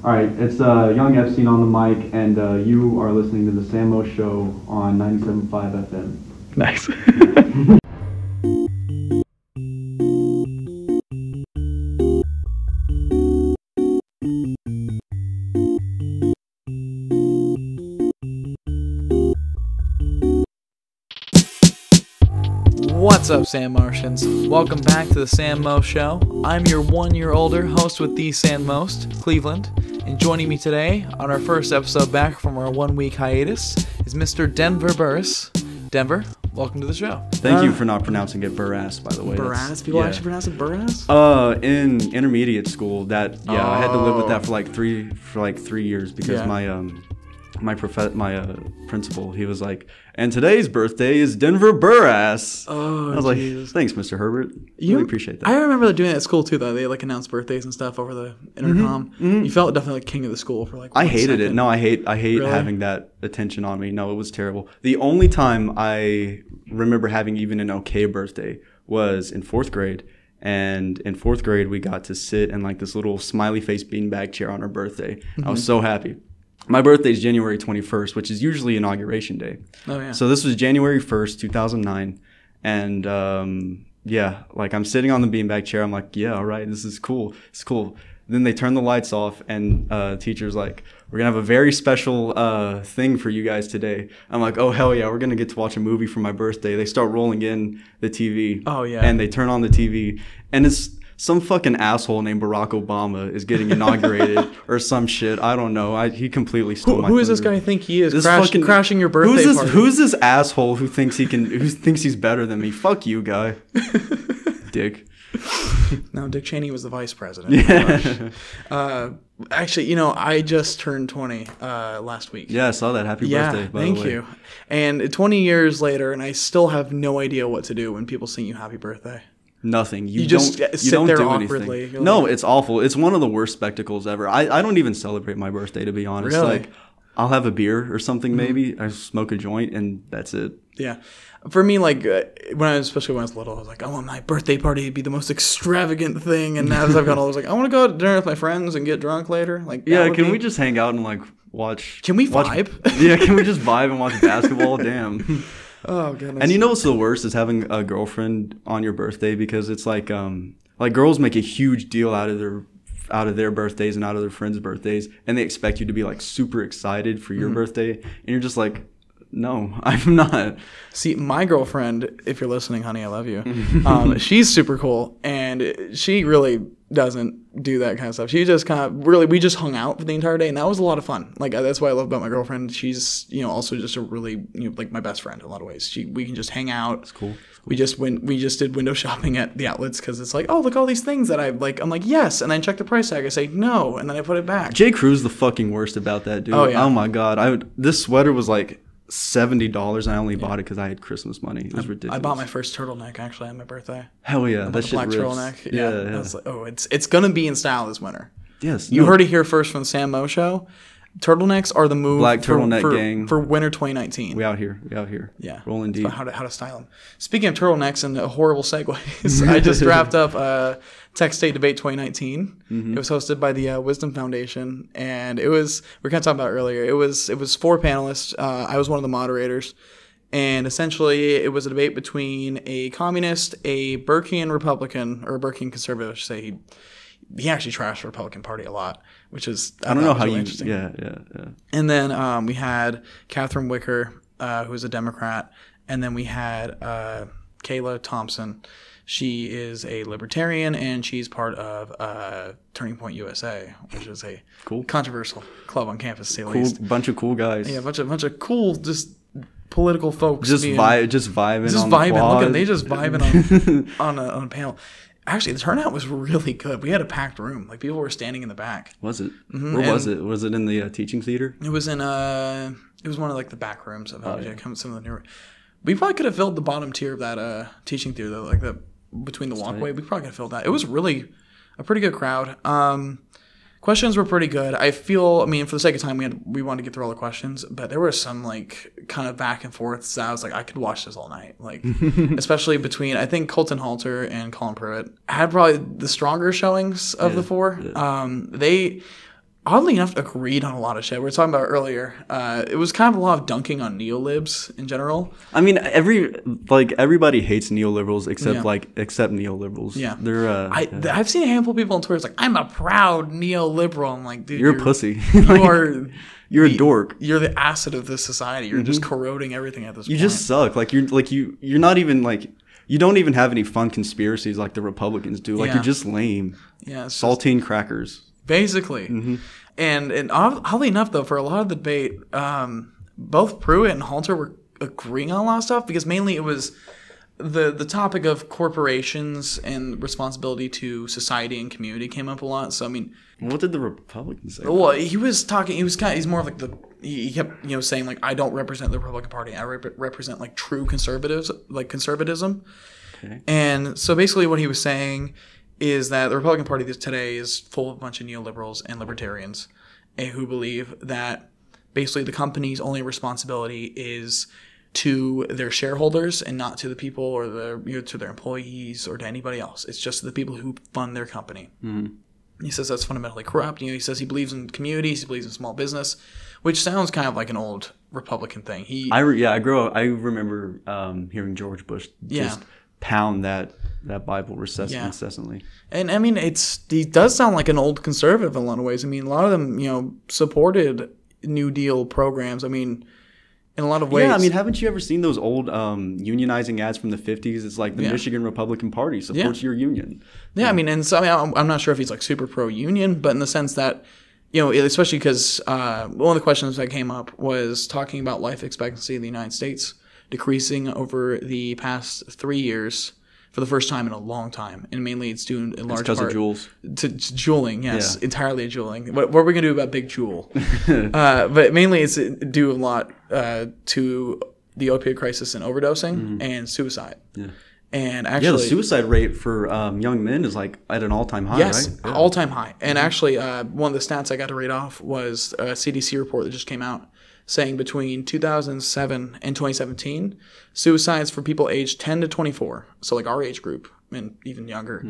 All right, it's Young Epstein on the mic, and you are listening to the Sam Mo Show on 97.5 FM. Nice. What's up, Sam Martians? Welcome back to the Sam Mo Show. I'm your 1 year older host with the Sam Most, Cleveland, and joining me today on our first episode back from our 1 week hiatus is Mr. Denver Burris. Denver, welcome to the show. Thank you for not pronouncing it Burras, by the way. Burras? People actually pronounce it Burras? In intermediate school, I had to live with that for like 3 years because my principal, he was like, and today's birthday is Denver Burras. Oh, I was like, thanks, Mr. Herbert. Really appreciate that. I remember doing that at school too, though. They like announced birthdays and stuff over the intercom. You felt definitely like king of the school for like. I hated it. No, I hate really? Having that attention on me. No, it was terrible. The only time I remember having even an okay birthday was in 4th grade. And in 4th grade, we got to sit in like this little smiley face beanbag chair on our birthday. I was so happy. My birthday is January 21st, which is usually inauguration day. Oh, yeah. So this was January 1st, 2009. And, like I'm sitting on the beanbag chair. I'm like, yeah, all right, this is cool. It's cool. Then they turn the lights off and teacher's like, we're going to have a very special thing for you guys today. I'm like, oh, hell yeah, we're going to get to watch a movie for my birthday. They start rolling in the TV. Oh, yeah. And they turn on the TV. And it's some fucking asshole named Barack Obama is getting inaugurated or some shit. I don't know. He completely stole my thunder. Who does this guy think he is? Crashing your birthday party. Who's this asshole who thinks he's better than me? Fuck you, guy. Dick. No, Dick Cheney was the vice president. Yeah. Actually, I just turned 20 last week. Yeah, I saw that. Happy birthday, by the way. Thank you. And 20 years later, and I still have no idea what to do when people sing you happy birthday. Nothing. You just sit there awkwardly. No, it's awful. It's one of the worst spectacles ever. I don't even celebrate my birthday, to be honest. Really? Like, I'll have a beer or something maybe. I smoke a joint and that's it. Yeah. For me, like, especially when I was little, I was like, I want my birthday party to be the most extravagant thing. And now as I've gotten older, I was like, I want to go out to dinner with my friends and get drunk later. Like, yeah, can we just hang out and, like, watch? Can we vibe? Yeah, can we just vibe and watch basketball? Damn. Oh, goodness. And you know what's the worst is having a girlfriend on your birthday because it's like girls make a huge deal out of their birthdays and out of their friends' birthdays, and they expect you to be like super excited for your birthday, and you're just like, no, I'm not. See, my girlfriend, if you're listening, honey, I love you. She's super cool, and she really doesn't do that kind of stuff. She just we just hung out for the entire day, and that was a lot of fun. Like, that's what I love about my girlfriend. She's, also just a really, like my best friend in a lot of ways. We can just hang out. That's cool. We just did window shopping at the outlets because it's like, oh, look, all these things that I like. I'm like, yes, and then I check the price tag. I say no, and then I put it back. J. Crew's the fucking worst about that, dude. Oh yeah. Oh my god. This sweater was like $70 and I only bought it because I had Christmas money. It was ridiculous. I bought my first turtleneck actually on my birthday. Hell yeah. That shit black rips. Turtleneck. Yeah. I was like, oh, it's gonna be in style this winter. Yes. You heard it here first from the Sam Mo Show. Turtlenecks are the move. Black turtleneck gang for winter 2019. We out here. Yeah. Rolling deep. How to style them. Speaking of turtlenecks and horrible segues, I just wrapped up TXST Debate 2019. It was hosted by the Wisdom Foundation, and we were kind of talking about it earlier. It was 4 panelists. I was one of the moderators, and essentially it was a debate between a communist, a Burkean Republican, or a Burkean conservative, I should say. He actually trashed the Republican Party a lot, which is I don't know how really interesting. Yeah. And then we had Catherine Wicker, who's a Democrat, and then we had Kayla Thompson. She is a libertarian, and she's part of Turning Point USA, which is a controversial club on campus, to say the least. Bunch of cool guys. Yeah, a bunch of cool, just political folks. Just vibing. Just vibing. Look at them. They just vibing on a panel. Actually, the turnout was really good. We had a packed room. Like, people were standing in the back. Was it? Where was it? Was it in the teaching theater? It was in it was one of like the back rooms of some of the new. We probably could have filled the bottom tier of that teaching theater, like the between the walkway. We probably could have filled that. It was really a pretty good crowd. Questions were pretty good. For the sake of time, we wanted to get through all the questions, but there were some like kind of back and forths that I was like, I could watch this all night. Like, especially between, I think Colton Halter and Colin Pruitt had probably the stronger showings of the four. Yeah. oddly enough, agreed on a lot of shit. We were talking about earlier. It was kind of a lot of dunking on neolibs in general. I mean, everybody hates neoliberals except neoliberals. Yeah, they're. I've seen a handful of people on Twitter. It's like, I'm a proud neoliberal. I'm like, dude, you're a pussy. You're a dork. You're the acid of this society. You're just corroding everything at this point. You just suck. You're not even you don't even have any fun conspiracies like the Republicans do. You're just lame. Yeah, saltine crackers. Basically. And oddly enough, though, for a lot of the debate, both Pruitt and Halter were agreeing on a lot of stuff because mainly it was the topic of corporations and responsibility to society and community came up a lot. So, I mean... What did the Republicans say? Well, he was talking... He's more of like he kept, saying, like, I don't represent the Republican Party. I represent, like, true conservatives, like conservatism. Okay. And so basically what he was saying is that the Republican Party today is full of a bunch of neoliberals and libertarians who believe that basically the company's only responsibility is to their shareholders and not to the people or to their employees or to anybody else. It's just the people who fund their company. Mm-hmm. He says that's fundamentally corrupt. He says he believes in communities, he believes in small business, which sounds kind of like an old Republican thing. I remember hearing George Bush just pound that Bible incessantly. And I mean, he does sound like an old conservative in a lot of ways. I mean, a lot of them, supported New Deal programs. I mean, in a lot of ways. Yeah, I mean, haven't you ever seen those old unionizing ads from the 50s? It's like the Michigan Republican Party supports your union. Yeah, I mean, and so I'm not sure if he's like super pro-union, but in the sense that, especially because one of the questions that came up was talking about life expectancy in the United States decreasing over the past 3 years for the first time in a long time. And mainly it's due in large part because of jewels. To juuling, yes, entirely juuling. What are we going to do about Big Jewel? But mainly it's due a lot to the opioid crisis and overdosing and suicide. Yeah. And actually, the suicide rate for young men is like at an all-time high, right? Yes, all-time high. And actually, one of the stats I got to read off was a CDC report that just came out saying between 2007 and 2017, suicides for people aged 10 to 24, so like our age group and even younger,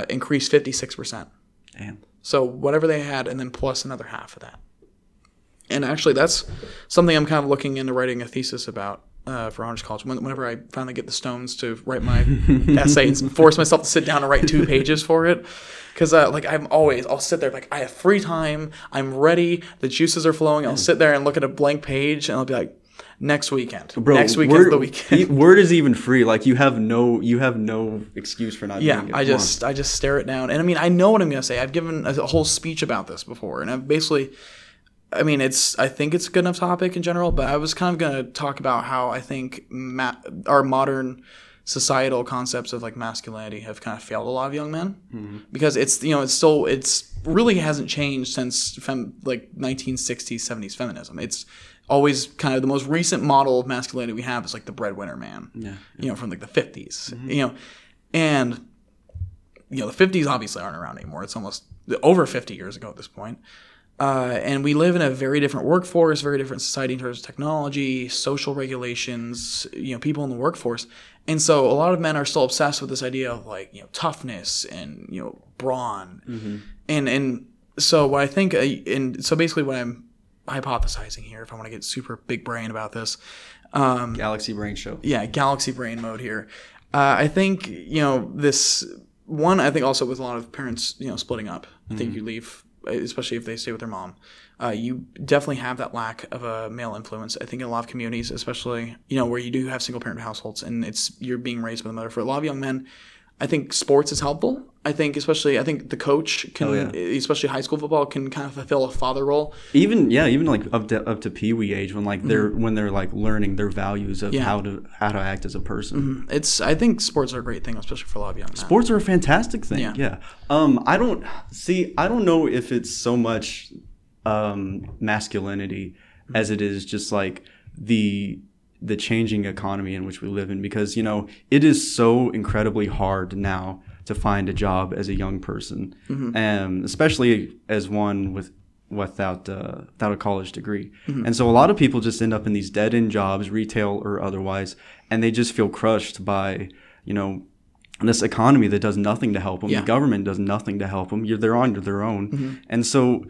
increased 56%. Damn. So whatever they had, and then plus another half of that. And actually, that's something I'm kind of looking into writing a thesis about for honors college. Whenever I finally get the stones to write my essay and force myself to sit down and write 2 pages for it. Because I'll sit there like I have free time, I'm ready, the juices are flowing. I'll sit there and look at a blank page, and I'll be like, next weekend. Bro, next weekend's the weekend. Word is even free. Like you have no excuse for not doing it. I just stare it down, and I mean I know what I'm gonna say. I've given a whole speech about this before, and I've basically. I mean, I think it's a good enough topic in general, but I was kind of going to talk about how I think our modern societal concepts of like masculinity have kind of failed a lot of young men because it's really hasn't changed since 1960s, 70s feminism. It's always kind of the most recent model of masculinity we have is like the breadwinner man, from like the 50s, and the 50s obviously aren't around anymore. It's almost over 50 years ago at this point. And we live in a very different workforce, very different society in terms of technology, social regulations, people in the workforce. And so a lot of men are still obsessed with this idea of like, toughness and, brawn. And so what I think, and so basically what I'm hypothesizing here, if I want to get super big brain about this. Galaxy brain show. Yeah, galaxy brain mode here. I think, this one, I think also with a lot of parents, splitting up. I think you leave, especially if they stay with their mom, you definitely have that lack of a male influence. I think in a lot of communities, especially, where you do have single parent households and you're being raised by a mother. For a lot of young men, I think sports is helpful. I think the coach can, especially high school football, can kind of fulfill a father role. Even like up to peewee age when like they're like learning their values of how to act as a person. I think sports are a great thing, especially for a lot of young men. Sports are a fantastic thing. Yeah. I don't know if it's so much masculinity as it is just like the changing economy in which we live in, because it is so incredibly hard now to find a job as a young person, and especially as one without a college degree. And so a lot of people just end up in these dead-end jobs, retail or otherwise, and they just feel crushed by this economy that does nothing to help them. The government does nothing to help them. They're on their own. And so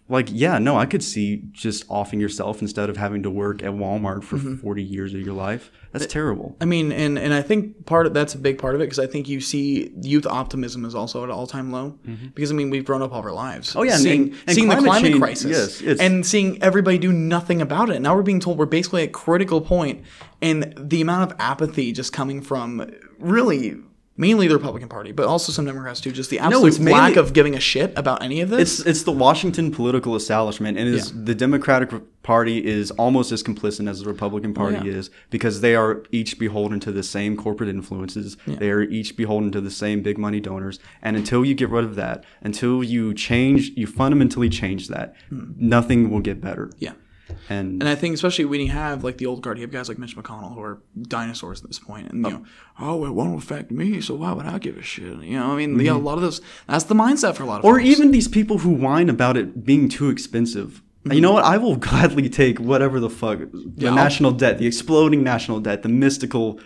like, yeah, no, I could see just offing yourself instead of having to work at Walmart for 40 years of your life. That's terrible. I mean, and I think that's a big part of it, because I think you see youth optimism is also at an all-time low, because, I mean, we've grown up all our lives. Oh, yeah. Seeing the climate change, crisis, yes, and seeing everybody do nothing about it. Now we're being told we're basically at a critical point, and the amount of apathy just coming from really mainly the Republican Party, but also some Democrats too. Just the absolute lack of giving a shit about any of this. It's the Washington political establishment, and the Democratic Party is almost as complicit as the Republican Party is, because they are each beholden to the same corporate influences. Yeah. They are each beholden to the same big money donors. And until you get rid of that, until you fundamentally change that, nothing will get better. Yeah. And I think especially when you have like the old guard, you have guys like Mitch McConnell who are dinosaurs at this point, and it won't affect me, so why would I give a shit? I mean, a lot of those. That's the mindset for a lot of folks. Even these people who whine about it being too expensive. You know what? I will gladly take whatever the fuck national debt, the exploding national debt, the mythical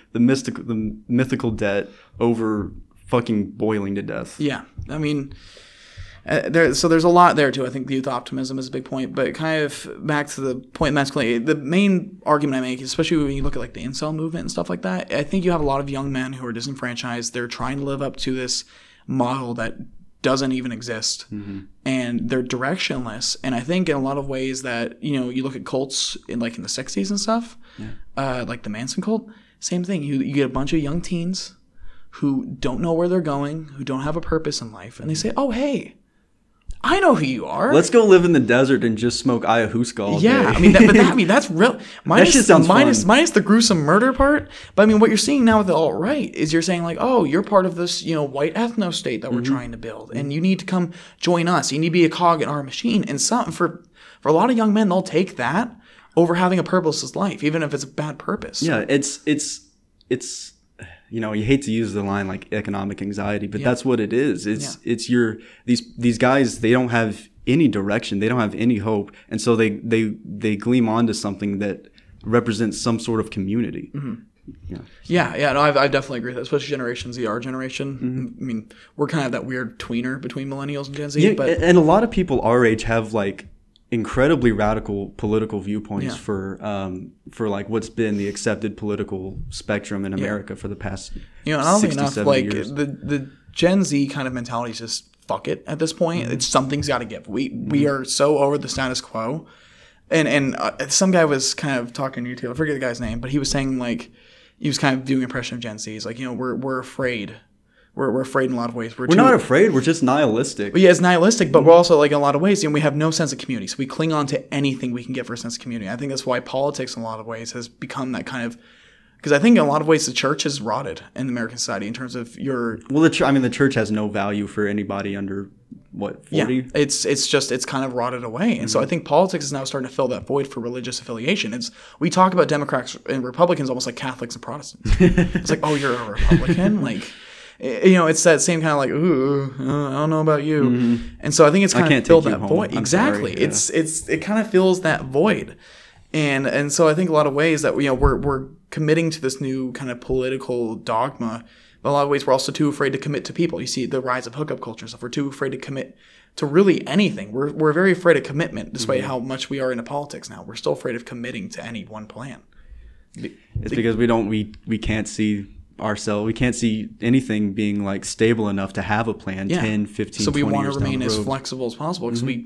debt over fucking boiling to death. Yeah, I mean. So there's a lot there too. I think the youth optimism is a big point, but kind of back to the point of masculinity, the main argument I make, especially when you look at like the incel movement and stuff like that, I think you have a lot of young men who are disenfranchised. They're trying to live up to this model that doesn't even exist, and they're directionless. And I think in a lot of ways that, you look at cults in the 60s and stuff, like the Manson cult, same thing. You get a bunch of young teens who don't know where they're going, who don't have a purpose in life, and they say, oh, hey, I know who you are. Let's go live in the desert and just smoke ayahuasca all day. Yeah, that's real. Minus the gruesome murder part. But I mean, what you're seeing now with the alt-right is you're saying like, oh, you're part of this, white ethno state that we're trying to build, and you need to come join us. You need to be a cog in our machine. And for a lot of young men, they'll take that over having a purposeless life, even if it's a bad purpose. Yeah, it's. You hate to use the line like economic anxiety, but that's what it is. It's these guys, they don't have any direction, they don't have any hope, and so they gleam onto something that represents some sort of community. Yeah. No, I definitely agree with that, especially Generation Z, our generation. I mean, we're kind of that weird tweener between millennials and Gen Z. Yeah, and a lot of people our age have like incredibly radical political viewpoints for like what's been the accepted political spectrum in America for the past oddly 60, enough, 70 years. The Gen Z kind of mentality is just fuck it at this point. It's something's got to give. We are so over the status quo, and some guy was kind of talking to YouTube. I forget the guy's name, but he was saying like he was kind of doing an impression of Gen Z. He's like, we're afraid. We're afraid in a lot of ways. We're not afraid. We're just nihilistic. But it's nihilistic, but we're also like in a lot of ways, we have no sense of community. So we cling on to anything we can get for a sense of community. I think that's why politics in a lot of ways has become that kind of, because I think in a lot of ways the church has rotted in American society in terms of the church has no value for anybody under what 40. Yeah, it's kind of rotted away, and so I think politics is now starting to fill that void for religious affiliation. We talk about Democrats and Republicans almost like Catholics and Protestants. It's like, oh, you're a Republican, like. It's that same kind of like, ooh, I don't know about you. And so I think it's kind of filled that void. Exactly. Sorry, it kind of fills that void. And so I think a lot of ways that, we're committing to this new kind of political dogma. But a lot of ways we're also too afraid to commit to people. You see the rise of hookup culture and stuff. We're too afraid to commit to really anything. We're very afraid of commitment, despite how much we are into politics now. We're still afraid of committing to any one plan. It's because we can't see ourselves. We can't see anything being like stable enough to have a plan 10, 15, so we 20 want years to remain as flexible as possible because we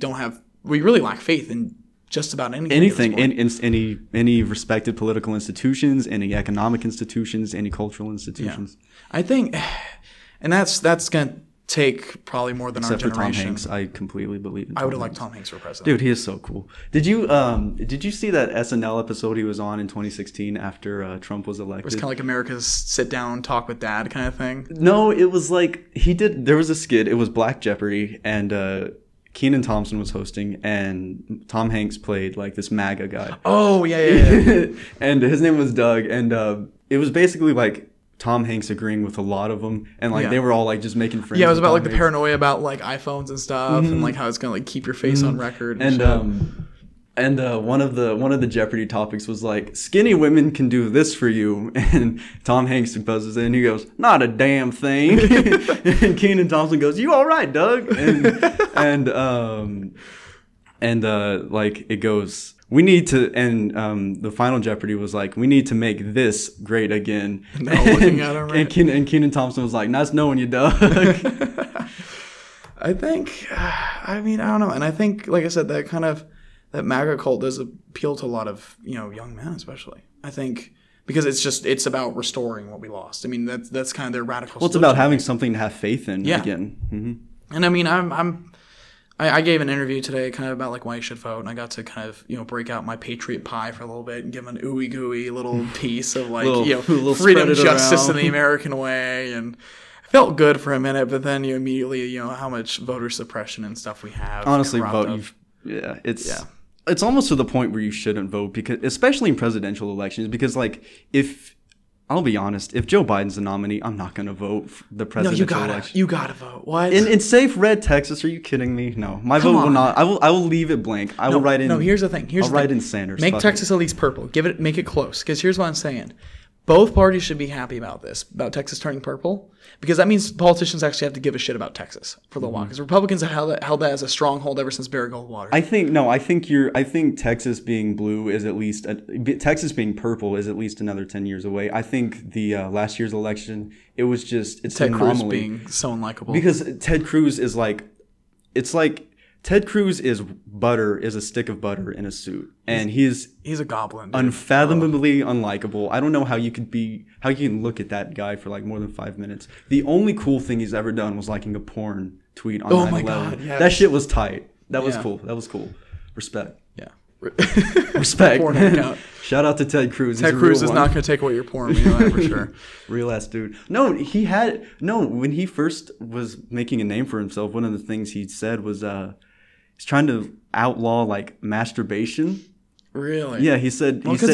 really lack faith in just about anything. Any respected political institutions, any economic institutions, any cultural institutions. Yeah. I think, and that's going to take probably more than Except our generation. For Tom Hanks, I completely believe in Tom I would have Hanks. liked Tom Hanks for president. Dude, he is so cool. Did you see that SNL episode he was on in 2016 after Trump was elected? It was kind of like America's sit down, talk with dad kind of thing. No, it was like there was a skit. It was Black Jeopardy, and Kenan Thompson was hosting, and Tom Hanks played like this MAGA guy. Oh, yeah. And his name was Doug, and it was basically like Tom Hanks agreeing with a lot of them, and like they were all like just making friends. Yeah, it was about Tom like Hanks. The paranoia about like iPhones and stuff, and like how it's gonna like keep your face on record. And one of the Jeopardy topics was like, skinny women can do this for you, and Tom Hanks buzzes in, he goes, not a damn thing. And Kenan Thompson goes, you all right, Doug? And And like it goes, we need to, and the Final Jeopardy was like, we need to make this great again. No, looking at him, right? And Kenan Thompson was like, nice knowing you, Doug. I think, I mean, I don't know. And I think, like I said, that MAGA cult does appeal to a lot of, young men, especially. I think because it's about restoring what we lost. I mean, that's kind of their radical. Well, it's about having something to have faith in again. Mm-hmm. And I mean, I gave an interview today kind of about like why you should vote, and I got to kind of break out my patriot pie for a little bit and give an ooey gooey little piece of like freedom, justice, and the American way, and I felt good for a minute, but then immediately how much voter suppression and stuff we have. Honestly, it's almost to the point where you shouldn't vote, because especially in presidential elections, because like if I'll be honest, if Joe Biden's the nominee, I'm not going to vote for the presidential election. You gotta vote. What? In safe red Texas, are you kidding me? No, my vote will not. I will leave it blank. I will write in. No, here's the thing. I'll write in Sanders. Make Texas at least purple. Make it close. Because here's what I'm saying. Both parties should be happy about this, about Texas turning purple, because that means politicians actually have to give a shit about Texas for a little while. Because Republicans have held that as a stronghold ever since Barry Goldwater. I think Texas being blue is at least Texas being purple is at least another 10 years away. I think the last year's election, it's Ted an Cruz anomaly being so unlikable, because Ted Cruz is Ted Cruz is a stick of butter in a suit, and he's a goblin, dude. Unfathomably unlikable. I don't know how you can look at that guy for like more than 5 minutes. The only cool thing he's ever done was liking a porn tweet on 9/11. Oh my God, yes. That shit was tight. That was cool. Respect. Yeah. Respect. Shout out to Ted Cruz. Ted Cruz is not going to take away your porn. We know that for sure. Real ass dude. When he first was making a name for himself, one of the things he said was he's trying to outlaw like masturbation. Really? Yeah, he said. Because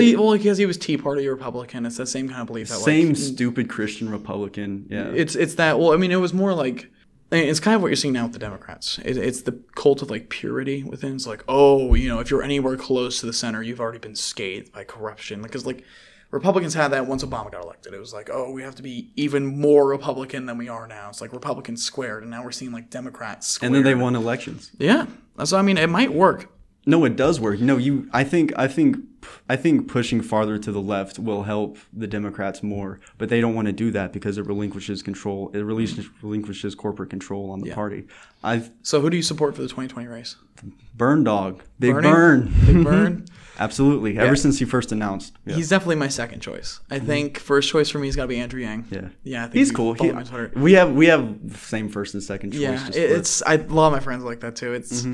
he was Tea Party Republican. It's the same kind of belief. Stupid Christian Republican. Yeah. It's that. Well, I mean, it was more like. It's kind of what you're seeing now with the Democrats. It's the cult of like purity within. It's like, if you're anywhere close to the center, you've already been scathed by corruption. Because like Republicans had that once Obama got elected. It was like, we have to be even more Republican than we are now. It's like Republicans squared, and now we're seeing like Democrats squared. And then they won elections. Yeah, so I mean, it might work. No, it does work. No, I think pushing farther to the left will help the Democrats more, but they don't want to do that because it relinquishes control. It relinquishes corporate control on the party. So who do you support for the 2020 race? Burn dog. Big Burn. Absolutely. Ever since he first announced. Yeah. He's definitely my second choice. I think first choice for me has got to be Andrew Yang. Yeah. Yeah, I think he's cool. We have same first and second choice. Yeah, I love my friends like that too. It's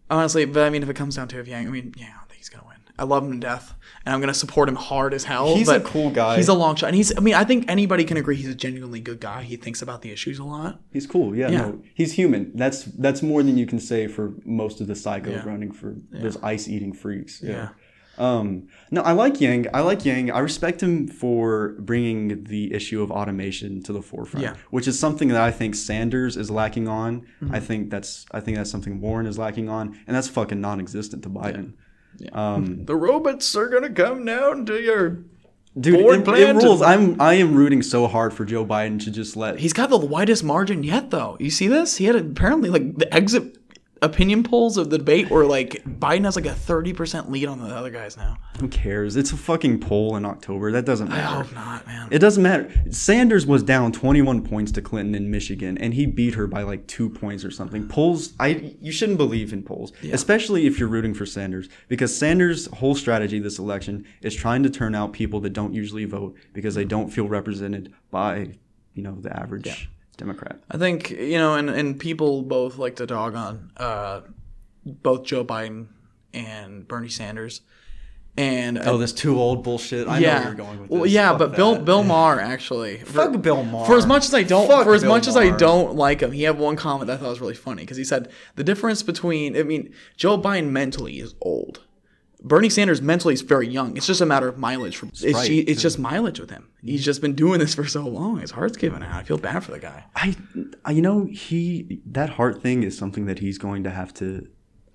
honestly, but I mean, if it comes down to it, Yang, I don't think he's gonna win. I love him to death, and I'm gonna support him hard as hell. He's a cool guy. He's a long shot, and I think anybody can agree he's a genuinely good guy. He thinks about the issues a lot. He's cool. Yeah. No, he's human. That's more than you can say for most of the psychos running for those ice eating freaks. Yeah. No, I like Yang. I respect him for bringing the issue of automation to the forefront, which is something that I think Sanders is lacking on. I think that's something Warren is lacking on, and that's fucking non-existent to Biden. Yeah. The robots are gonna come down to your Dude, it rules. I am rooting so hard for Joe Biden to just let. He's got the widest margin yet, though. You see this? He had apparently like the exit opinion polls of the debate were like Biden has like a 30% lead on the other guys now. Who cares? It's a fucking poll in October. That doesn't matter. I hope not, man. It doesn't matter. Sanders was down 21 points to Clinton in Michigan, and he beat her by like 2 points or something. Polls, you shouldn't believe in polls, especially if you're rooting for Sanders, because Sanders' whole strategy this election is trying to turn out people that don't usually vote because they don't feel represented by, the average Democrat. I think, and people both like to dog on both Joe Biden and Bernie Sanders. And this too old bullshit. I know where you're going with this. Well, yeah, but Bill Maher actually. Fuck Bill Maher. For as much as I don't, I don't like him, he had one comment that I thought was really funny because he said the difference between, Joe Biden mentally is old. Bernie Sanders mentally is very young. It's just a matter of mileage. It's just mileage with him. He's just been doing this for so long. His heart's giving out. I feel bad for the guy. That heart thing is something that he's going to have to.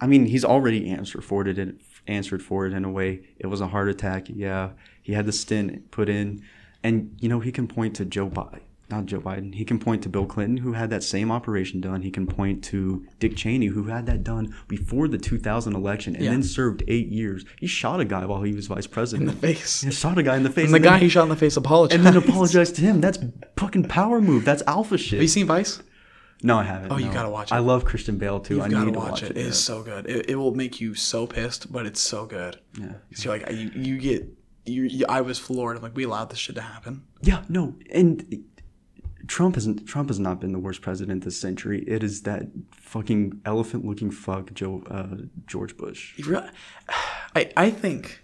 He's already answered for it in a way. It was a heart attack. Yeah, he had the stent put in, and he can point to Joe Biden. not Joe Biden. He can point to Bill Clinton, who had that same operation done. He can point to Dick Cheney, who had that done before the 2000 election and then served 8 years. He shot a guy while he was vice president. In the face. He shot a guy in the face. And the guy he shot in the face apologized. And then apologized to him. That's fucking power move. That's alpha shit. Have you seen Vice? No, I haven't. Oh, you gotta watch it. I love Christian Bale too. You've I gotta need to watch it. It is so good. It will make you so pissed, but it's so good. Yeah. Because you're like, I was floored. I'm like, we allowed this shit to happen. Yeah, no, and Trump has not been the worst president this century. It is that fucking elephant-looking fuck George Bush. I think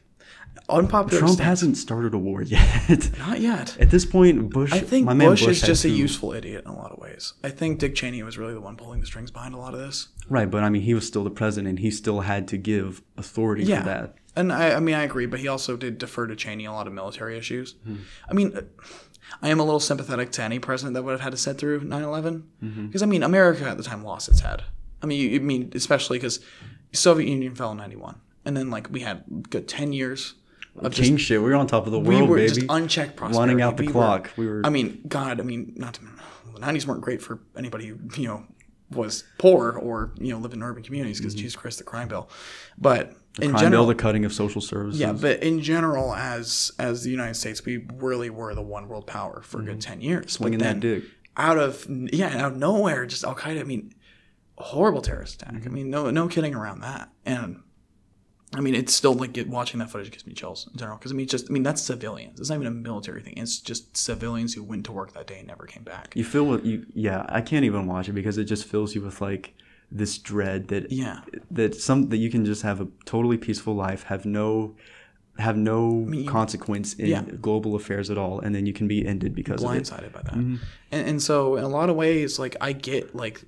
unpopular. Trump hasn't started a war yet. Not yet. At this point, Bush. I think my man Bush is just a to, useful idiot in a lot of ways. I think Dick Cheney was really the one pulling the strings behind a lot of this. Right, but I mean, he was still the president. He still had to give authority for that. And I mean, I agree, but he also did defer to Cheney a lot of military issues. I mean, I am a little sympathetic to any president that would have had to sit through 9/11. Because, I mean, America at the time lost its head. I mean, especially because the Soviet Union fell in 91. And then, like, we had a good 10 years of king shit. We were on top of the world, we were baby. just unchecked prosperity. Running out the clock. I mean, God, not to, the 90s weren't great for anybody who, was poor or, lived in urban communities because, Jesus Christ, the crime bill. But in general, the cutting of social services. Yeah, but in general, as the United States, we really were the one world power for a good 10 years. Swinging that dick. Out of nowhere, just Al Qaeda. I mean, a horrible terrorist attack. I mean, no kidding around that. And I mean, it's still like watching that footage gives me chills in general because that's civilians. It's not even a military thing. It's just civilians who went to work that day and never came back. You feel what you? Yeah, I can't even watch it because it just fills you with like this dread that that you can just have a totally peaceful life, have no consequence in global affairs at all, and then you can be ended because of it. Blindsided by that. And so in a lot of ways, like I get like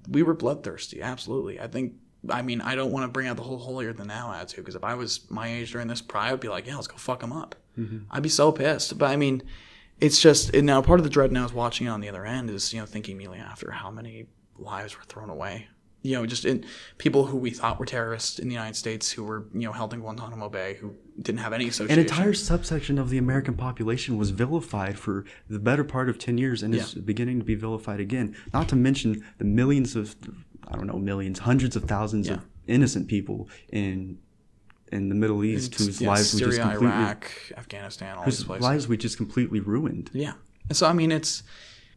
we were bloodthirsty, absolutely. I mean, I don't want to bring out the whole holier than thou attitude because if I was my age during this, I would be like, yeah, let's go fuck them up. I'd be so pissed. But I mean, it's just now part of the dread now is watching it on the other end is thinking immediately after how many lives were thrown away. Just in people who we thought were terrorists in the United States who were, held in Guantanamo Bay who didn't have any association. An entire subsection of the American population was vilified for the better part of 10 years and is beginning to be vilified again. Not to mention the millions of, hundreds of thousands of innocent people in the Middle East whose lives Syria, we just completely... Iraq, Afghanistan, all these places. Lives we just completely ruined. Yeah. And so, I mean, it's...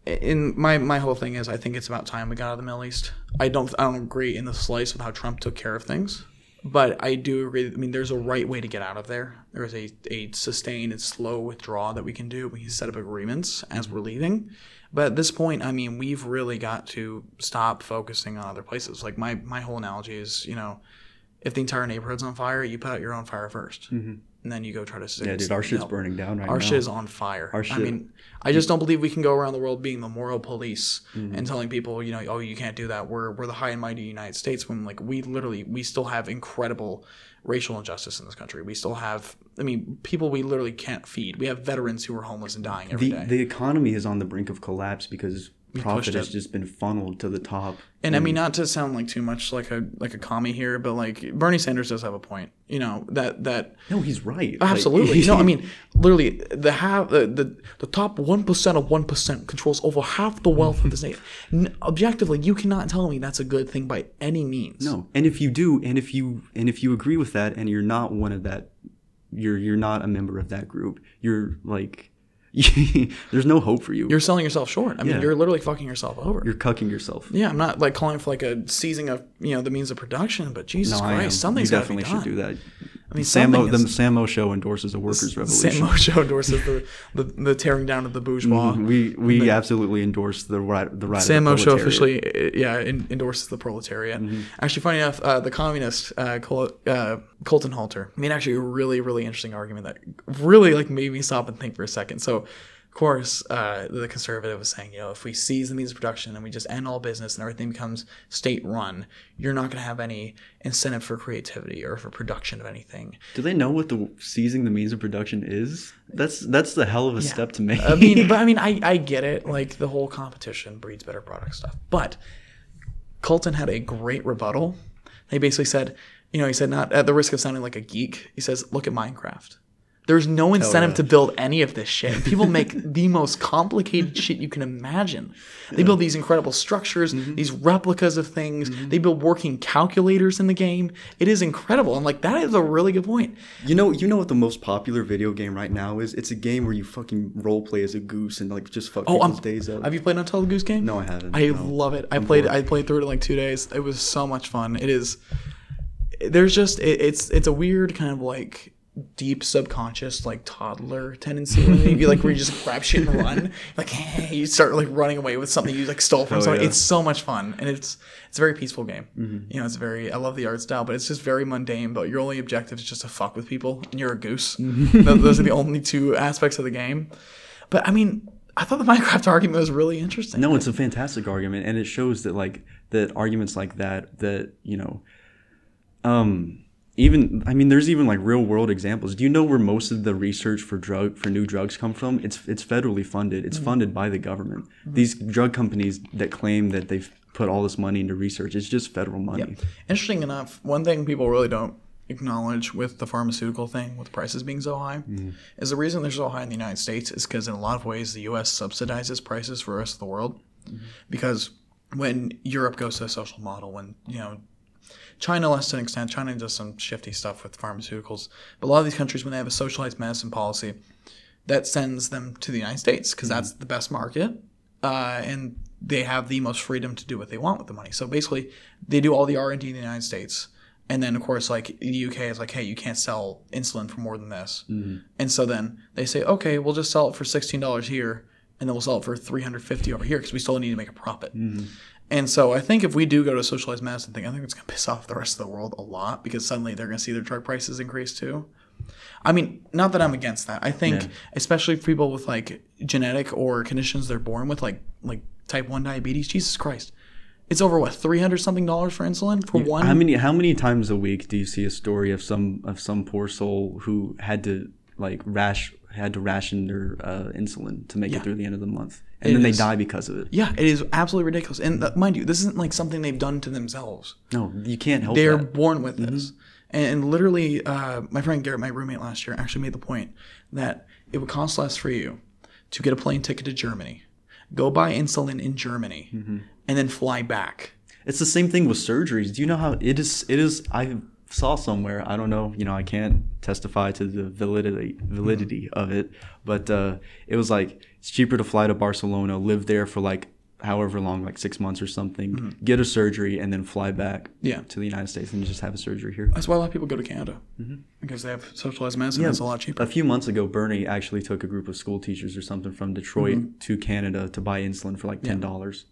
In my whole thing is I think it's about time we got out of the Middle East. I don't agree in the slice with how Trump took care of things, but I do agree. I mean, there's a right way to get out of there. There is a sustained and slow withdrawal that we can do. We can set up agreements as we're leaving. But at this point, I mean, we've really got to stop focusing on other places. Like my whole analogy is, if the entire neighborhood's on fire, you put out your own fire first. And then you go try to... Yeah, dude, our shit's burning down right now. Our shit is on fire. I mean, I just don't believe we can go around the world being the moral police and telling people, oh, you can't do that. We're the high and mighty United States when, like, we still have incredible racial injustice in this country. We still have, people we literally can't feed. We have veterans who are homeless and dying every day. The economy is on the brink of collapse because profit has just been funneled to the top. And I mean, not to sound like too much like a commie here, but like Bernie Sanders does have a point. That no, he's right. Absolutely. No, I mean, literally, the top 1% of 1% controls over half the wealth of the state. Objectively, you cannot tell me that's a good thing by any means. No, and if you do, and if you agree with that, and you're not one of that, you're not a member of that group. You're like. There's no hope for you. You're selling yourself short. I mean, you're literally fucking yourself over. You're cucking yourself. Yeah, I'm not like calling for like a seizing of the means of production, but Jesus Christ, something's got to be done. You definitely should do that. I mean, the Samo Show endorses a workers' revolution. Samo Show endorses the tearing down of the bourgeois. We absolutely endorse the right. Samo Show officially, endorses the proletariat. Actually, funny enough, the communist Colton Halter made actually a really, really interesting argument that really like made me stop and think for a second. So. Of course, the conservative was saying, if we seize the means of production and we just end all business and everything becomes state-run, you're not going to have any incentive for creativity or for production of anything. Do they know what seizing the means of production is? That's the hell of a step to make. I get it. Like, the whole competition breeds better product stuff. But Colton had a great rebuttal. He basically said, he said, not at the risk of sounding like a geek, he says, look at Minecraft. There's no incentive to build any of this shit. People make the most complicated shit you can imagine. They build these incredible structures, these replicas of things. They build working calculators in the game. It is incredible. And like, that is a really good point. You know what the most popular video game right now is? It's a game where you fucking role play as a goose and like just fuck people's days up. Have you played Until the Goose Game? No, I haven't. I love it. I played through it in like 2 days. It was so much fun. It is. There's just it's a weird kind of like deep subconscious like toddler tendency where you just grab shit and run, like hey, you start like running away with something you like stole from someone. It's so much fun, and it's a very peaceful game. You know, it's very, I love the art style, but it's just very mundane. But your only objective is just to fuck with people, and you're a goose. Those are the only two aspects of the game. But I mean, I thought the Minecraft argument was really interesting. No, it's a fantastic argument, and it shows that like that arguments like that you know, even, I mean, there's even like real world examples. Do you know where most of the research for new drugs come from? It's federally funded. It's funded by the government. These drug companies that claim that they've put all this money into research, it's just federal money. Interesting enough, one thing people really don't acknowledge with the pharmaceutical thing, with prices being so high, is the reason they're so high in the United States is because in a lot of ways the U.S. subsidizes prices for the rest of the world. Because when Europe goes to a social model, when, you know, China, less to an extent, China does some shifty stuff with pharmaceuticals. But a lot of these countries, when they have a socialized medicine policy, that sends them to the United States because that's the best market. And they have the most freedom to do what they want with the money. So basically, they do all the R&D in the United States. And then, of course, like the UK is like, hey, you can't sell insulin for more than this. And so then they say, okay, we'll just sell it for $16 here. And then we'll sell it for $350 over here because we still need to make a profit. And so I think if we do go to a socialized medicine thing, I think it's going to piss off the rest of the world a lot because suddenly they're going to see their drug prices increase too. I mean, not that I'm against that. I think especially for people with like genetic or conditions they're born with, like type 1 diabetes, Jesus Christ. It's over what, $300 something for insulin for one? How many times a week do you see a story of some poor soul who had to ration their insulin to make it through the end of the month, and then they die because of it? Yeah, it is absolutely ridiculous. And mind you, this isn't like something they've done to themselves. No, you can't help. They're born with this. And literally, my friend Garrett, my roommate last year, actually made the point that it would cost less for you to get a plane ticket to Germany, go buy insulin in Germany, and then fly back. It's the same thing with surgeries. Do you know how it is? I saw somewhere, I don't know, you know, I can't testify to the validity of it, but it was like it's cheaper to fly to Barcelona, live there for like however long, like 6 months or something, get a surgery, and then fly back to the United States and just have a surgery here. That's why a lot of people go to Canada, because they have socialized medicine. It's a lot cheaper. A few months ago, Bernie actually took a group of school teachers or something from Detroit to Canada to buy insulin for like $10.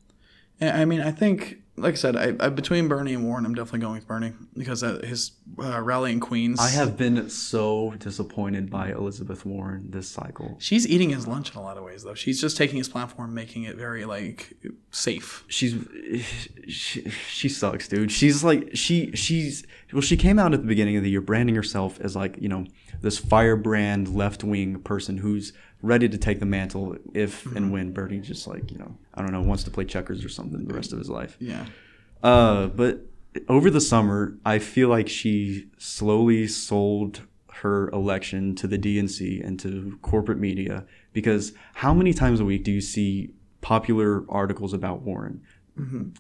I mean, I think, like I said, I between Bernie and Warren, I'm definitely going with Bernie because his rally in Queens. I have been so disappointed by Elizabeth Warren this cycle. She's eating his lunch in a lot of ways, though. She's just taking his platform, making it very like safe. She sucks, dude. She's like she came out at the beginning of the year branding herself as like, you know, this firebrand left-wing person who's ready to take the mantle if and when Bernie just like, you know, I don't know, wants to play checkers or something the rest of his life. Yeah. But over the summer, I feel like she slowly sold her election to the DNC and to corporate media, because how many times a week do you see popular articles about Warren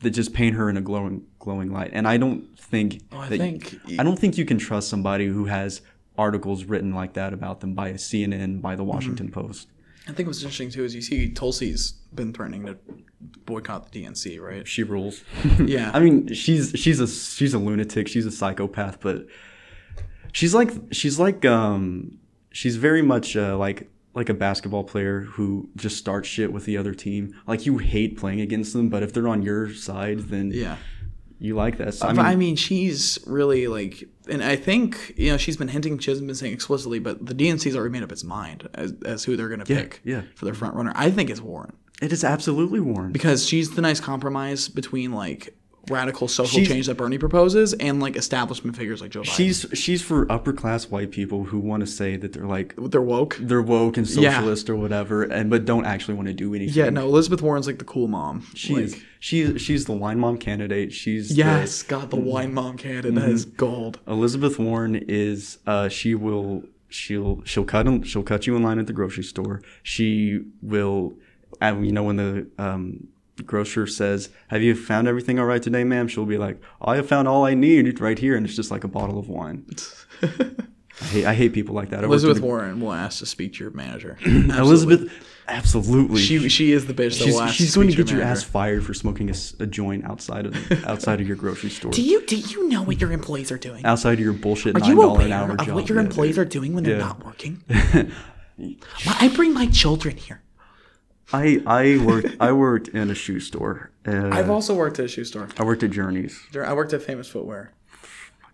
that just paint her in a glowing light? And I don't think I don't think you can trust somebody who has articles written like that about them by CNN, by the Washington Post. I think what's interesting too is you see Tulsi's been threatening to boycott the DNC, right? She rules. Yeah. I mean, she's a lunatic. She's a psychopath, but she's very much like a basketball player who just starts shit with the other team. Like, you hate playing against them, but if they're on your side, then you like that. So, I mean, she's really like, and I think, you know, she's been hinting, she hasn't been saying explicitly, but the DNC's already made up its mind as who they're going to pick for their front runner. I think it's Warren. It is absolutely Warren. Because she's the nice compromise between like radical social change that Bernie proposes and like establishment figures like Joe Biden. She's for upper class white people who want to say that they're woke and socialist or whatever, but don't actually want to do anything. Yeah, no, Elizabeth Warren's like the cool mom. She's the wine mom candidate. The wine mom candidate. That is gold. Elizabeth Warren is she will she'll cut you in line at the grocery store. She will, when the grocer says, "Have you found everything all right today, ma'am?" She'll be like, "I have found all I need right here," and it's just like a bottle of wine. I hate people like that. Elizabeth Warren will ask to speak to your manager. Elizabeth, absolutely. She is the bitch that will ask. She's going to get your ass fired for smoking a joint outside of your grocery store. Do you know what your employees are doing? Outside of your bullshit $9 an hour job. Of what your employees are doing when they're not working? I bring my children here. I worked in a shoe store. I've also worked at a shoe store. I worked at Journeys. I worked at Famous Footwear.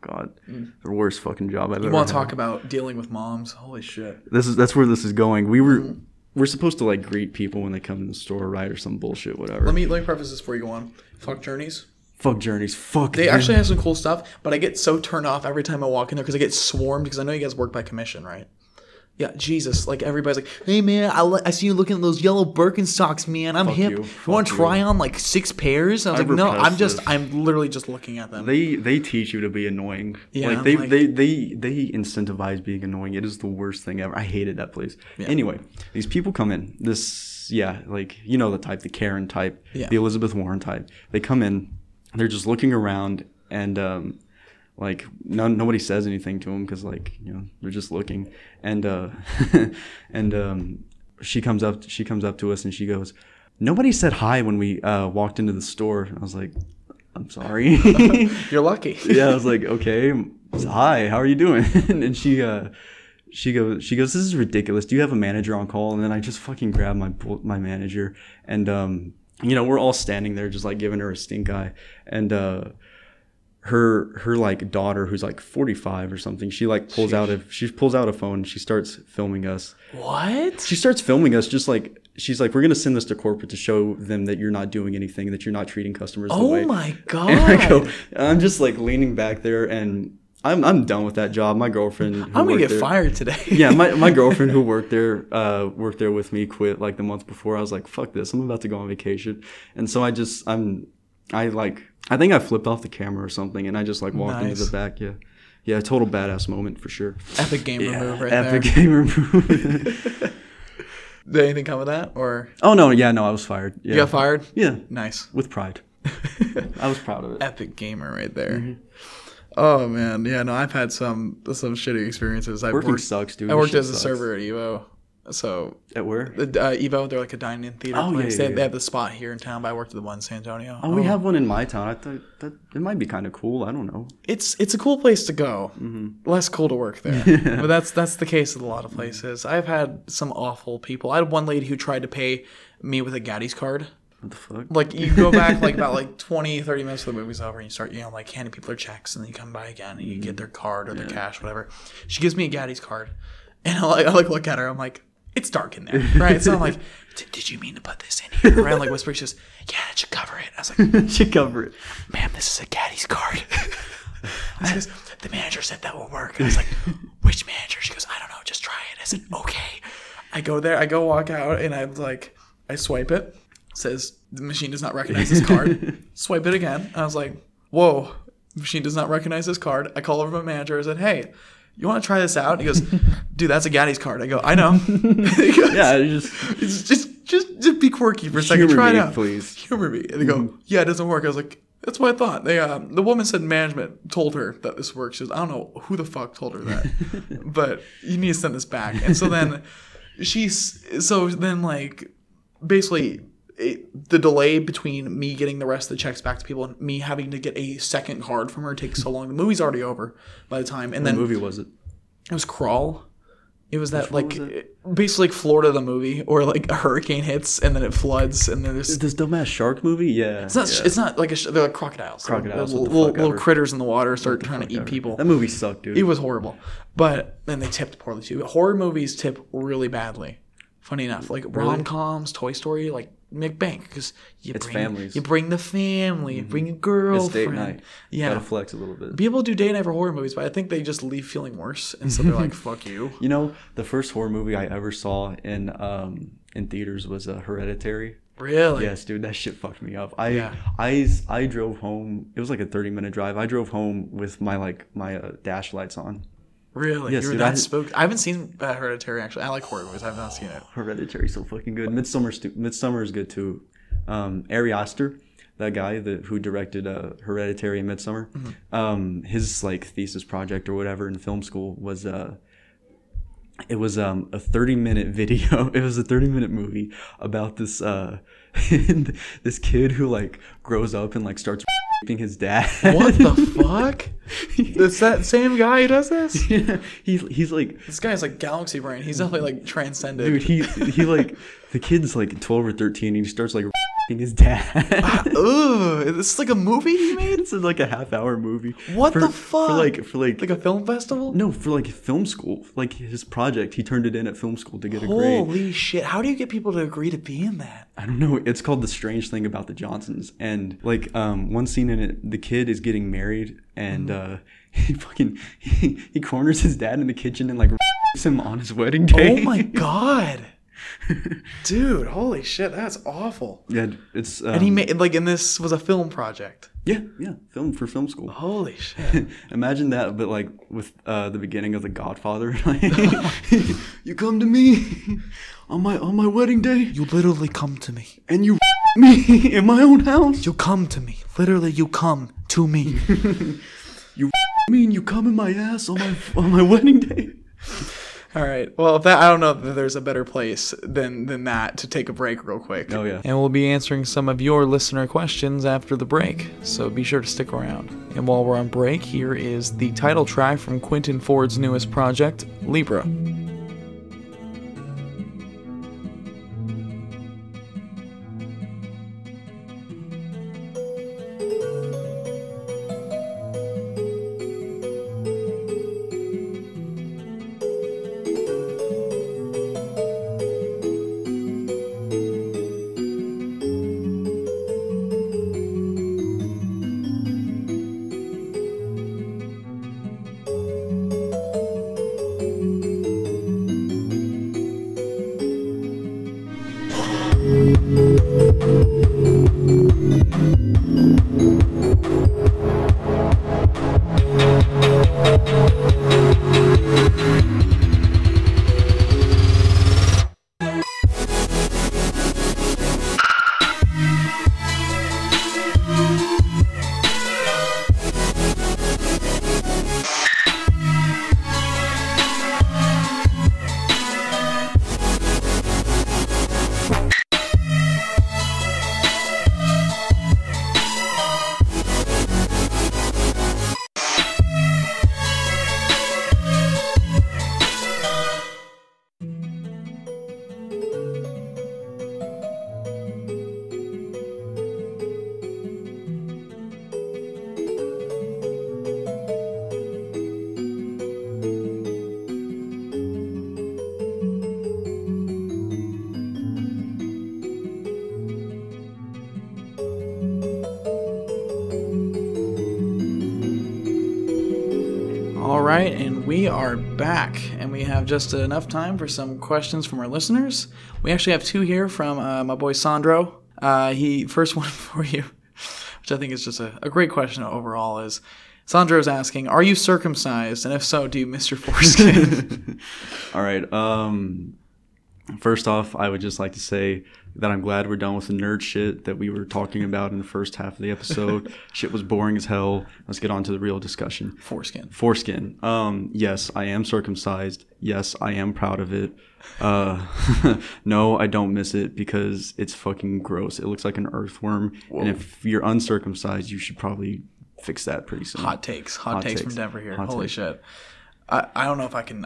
God, the worst fucking job I've ever had. You want to talk about dealing with moms? Holy shit. That's where this is going. We're supposed to like greet people when they come in the store, right, or some bullshit, whatever. Let me preface this before you go on. Fuck Journeys. Fuck Journeys. Fuck. They actually have some cool stuff, but I get so turned off every time I walk in there because I get swarmed because I know you guys work by commission, right? Yeah, Jesus. Like, everybody's like, "Hey, man, I see you looking at those yellow Birkenstocks, man. I'm hip. You want to try on, like, 6 pairs?" And I was like, no, I'm literally just looking at them. They teach you to be annoying. Yeah, like, they incentivize being annoying. It is the worst thing ever. I hated that place. Yeah. Anyway, these people come in. The type, the Karen type, the Elizabeth Warren type. They come in. They're just looking around, and like nobody says anything to them because they're just looking, and she comes up to us and she goes, "Nobody said hi when we walked into the store." I was like, "I'm sorry." You're lucky. Yeah, I was like, "Okay, hi, how are you doing?" And she goes, "This is ridiculous. Do you have a manager on call?" And then I just fucking grabbed my manager, and we're all standing there just like giving her a stink eye, and her like daughter, who's like 45 or something, she pulls out a phone and she starts filming us. What? She starts filming us, just like, she's like, "We're gonna send this to corporate to show them that you're not doing anything, that you're not treating customers the way." Oh my God. And I'm just like leaning back there, and I'm done with that job. My girlfriend, I'm gonna get fired today. Yeah, my girlfriend who worked there with me, quit like the month before. I was like, "Fuck this, I'm about to go on vacation." And so I think I flipped off the camera or something, and I just like walked into the back. Yeah, total badass moment for sure. Epic gamer move right there. Epic gamer move. Did anything come of that, or? Oh no, I was fired. Yeah. You got fired? Yeah, nice. With pride. I was proud of it. Epic gamer right there. Mm-hmm. Oh man, yeah, no, I've had some shitty experiences. Working sucks, dude. I worked as a server at Evo. So at where? Evo, they're like a dining theater place. Yeah. They have the spot here in town, but I worked at the one in San Antonio. Oh, we have one in my town. I thought that it might be kind of cool. I don't know. It's a cool place to go. Mm-hmm. Less cool to work there. But that's the case with a lot of places. I've had some awful people. I had one lady who tried to pay me with a Gaddy's card. What the fuck? Like, you go back about 20, 30 minutes before the movie's over, and you start, handing people their checks, and then you come by again, and you get their card or their cash, whatever. She gives me a Gaddy's card, and I look at her, I'm like, "It's dark in there," right? So I'm like, did you mean to put this in here? Right? Like, whisper, she says, "Yeah, it should cover it." I was like, "It should cover it." "Ma'am, this is a Gaddy's card." I says, "The manager said that will work." And I was like, "Which manager?" She goes, "I don't know, just try it." I said, "Okay." I go there, I go walk out, and I'm like, I swipe it. It says, "The machine does not recognize this card." Swipe it again. I was like, "Whoa, the machine does not recognize this card." I call over my manager. I said, "Hey, you want to try this out?" He goes, "Dude, that's a Gaddy's card." I go, "I know." He goes, "Yeah, just be quirky for a second. Try it out, please. Humor me." And they go, "Yeah, it doesn't work." I was like, "That's what I thought." They the woman said management told her that this works. She goes, "I don't know who the fuck told her that, but you need to send this back." And so then basically the delay between me getting the rest of the checks back to people and me having to get a second card from her takes so long. The movie's already over by the time. And what movie was it? It was Crawl. It was that basically like Florida the movie, or like a hurricane hits and then it floods and then there's this dumbass shark movie. Yeah, it's not like they're like crocodiles. Little critters in the water start trying to eat people. That movie sucked, dude. It was horrible, but then they tipped poorly too. Horror movies tip really badly. Funny enough, like rom-coms, Toy Story, like McBank, because families. You bring the family, you bring a girlfriend. It's date night. Yeah, gotta flex a little bit. People do date night for horror movies, but I think they just leave feeling worse, and so they're like, "Fuck you." You know, the first horror movie I ever saw in theaters was Hereditary. Really? Yes, dude, that shit fucked me up. I drove home. It was like a 30-minute drive. I drove home with my dash lights on. Really? Yes, You were dude, that spooked? I haven't seen Hereditary, actually. I like horror movies. I have not seen it. Hereditary's so fucking good. Midsommar is good too. Ari Aster, that guy who directed Hereditary and Midsommar, his like thesis project or whatever in film school was it was a 30-minute video. It was a 30-minute movie about this this kid who like grows up and like starts raping his dad. What the fuck? It's that same guy who does this? Yeah, he's like, this guy's like galaxy brain. He's definitely like transcended. dude. He like, the kid's like 12 or 13 and he starts like raping his dad. Ugh, this is like a movie he made? It's like a half-hour movie. What the fuck? For like a film festival? No, for like film school. Like his project, he turned it in at film school to get a grade. Holy shit! How do you get people to agree to be in that? I don't know. It's called The Strange Thing About the Johnsons. And like one scene in it, the kid is getting married and he corners his dad in the kitchen and like rapes him on his wedding day. Oh my god. Dude, holy shit, that's awful. Yeah, it's and he made like, and this was a film project. Yeah, film school. Holy shit. Imagine that, but like with the beginning of The Godfather. You come to me on my wedding day. You literally come to me. And you me in my own house. You come to me. Literally, you come to me. You me and you come in my ass on my wedding day. All right. Well, if that, I don't know that there's a better place than that to take a break real quick. Oh, yeah. And we'll be answering some of your listener questions after the break, so be sure to stick around. And while we're on break, here is the title track from Quentin Ford's newest project, Libra. Alright, and we are back, and we have just enough time for some questions from our listeners. We actually have two here from my boy Sandro. First one for you, which I think is just a great question overall, is Sandro's asking, are you circumcised? And if so, do you miss your foreskin? Alright, first off, I would just like to say that I'm glad we're done with the nerd shit that we were talking about in the first half of the episode. Shit was boring as hell. Let's get on to the real discussion. Foreskin. Yes, I am circumcised. Yes, I am proud of it. No, I don't miss it because it's fucking gross. It looks like an earthworm. Whoa. And if you're uncircumcised, you should probably fix that pretty soon. Hot takes from Denver here. Holy shit. I don't know if I can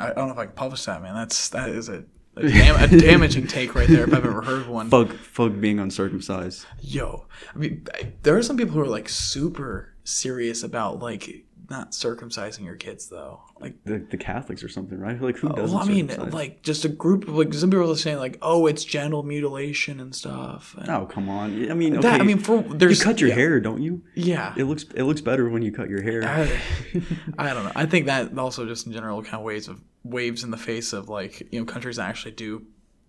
publish that, man. That is a damaging take right there if I've ever heard one. Fuck being uncircumcised. Yo, I mean, there are some people who are like super serious about like not circumcising your kids though. Like the Catholics or something, right? Like who doesn't? Well, I mean, like just a group of like some people are saying like, oh, it's genital mutilation and stuff. And oh, come on. I mean, okay. You cut your hair, don't you? Yeah. It looks better when you cut your hair. I don't know. I think that also just in general kind of waves in the face of like, you know, countries that actually do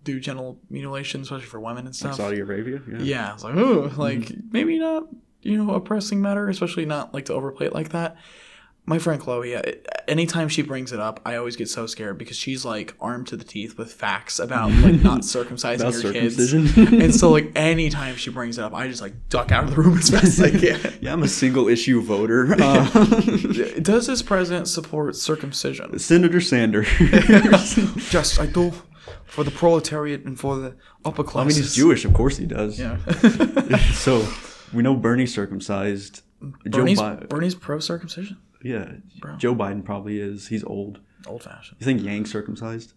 genital mutilation, especially for women and stuff. Like Saudi Arabia. Yeah. It's like, oh, like maybe not, you know, a pressing matter, especially not like to overplay it like that. My friend Chloe, anytime she brings it up, I always get so scared because she's like armed to the teeth with facts about like not circumcising her kids. And so like anytime she brings it up, I just like duck out of the room as fast as I can. Yeah, I'm a single issue voter. Does this president support circumcision? Senator Sanders. Just I do for the proletariat and for the upper classes. I mean, he's Jewish, of course he does. Yeah. So we know Bernie's circumcised. Bernie's pro-circumcision. Yeah, Bro. Joe Biden probably is. He's old. Old-fashioned. You think Yang's circumcised?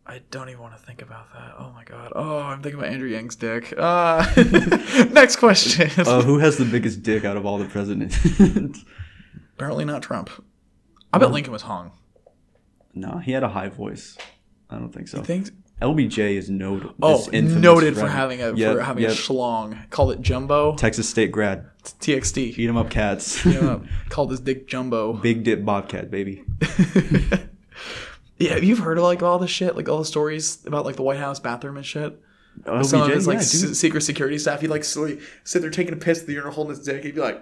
I don't even want to think about that. Oh my god. Oh, I'm thinking about Andrew Yang's dick. Next question. Who has the biggest dick out of all the presidents? Apparently not Trump. I bet Lincoln was hung. No, he had a high voice. I don't think so. You think? LBJ is noted. Noted for having a schlong. Called it Jumbo. Texas State grad. TXT. Eat 'em up, cats. Called his dick Jumbo. Big dip bobcat, baby. Yeah, you've heard of like all the shit, like all the stories about like the White House bathroom and shit. LBJ, some of his like secret security staff, he'd like sit there taking a piss at the urinal holding his dick. He'd be like,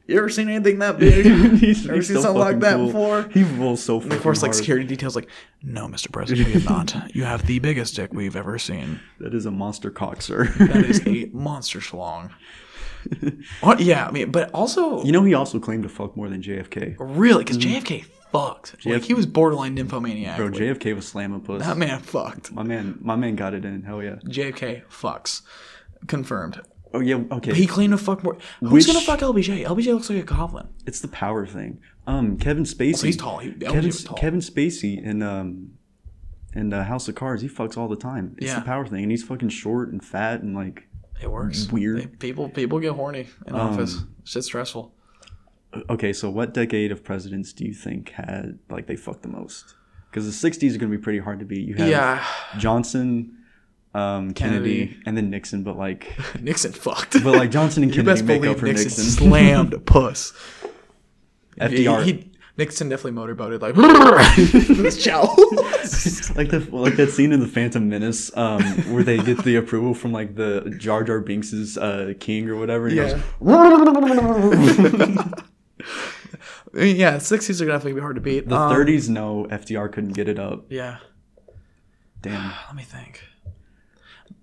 "You ever seen anything that big? Ever seen something like that before?" He rolls so fucking And of course, like hard. Security details, like, "No, Mr. President, we have not. You have the biggest dick we've ever seen. That is a monster cock, sir. That is a monster schlong." What? Yeah, I mean, but also, You know, he also claimed to fuck more than JFK. really, because JFK fucked. Like he was borderline nymphomaniac. Bro, JFK was slamming puss. That man fucked. My man got it in. Hell yeah. JFK fucks. Confirmed. Oh yeah. Okay. But he claimed to fuck more. Who's gonna fuck LBJ? LBJ looks like a goblin. It's the power thing. Kevin Spacey. So he's tall. LBJ was tall. Kevin Spacey in House of Cards, he fucks all the time. It's the power thing, and he's fucking short and fat and like. It works. Weird. People get horny in office. Shit's stressful. Okay, so what decade of presidents do you think had like they fucked the most? Because the '60s are gonna be pretty hard to beat. You have Johnson, Kennedy, and then Nixon. But like Nixon fucked. But like Johnson and Kennedy make up for Nixon. Slammed puss. FDR. Nixon definitely motorboated like this chow. like that scene in The Phantom Menace where they get the approval from like the Jar Jar Binks's king or whatever. And yeah. Yeah, 60s are definitely be hard to beat. The 30s, no, FDR couldn't get it up. Yeah. Damn. Let me think.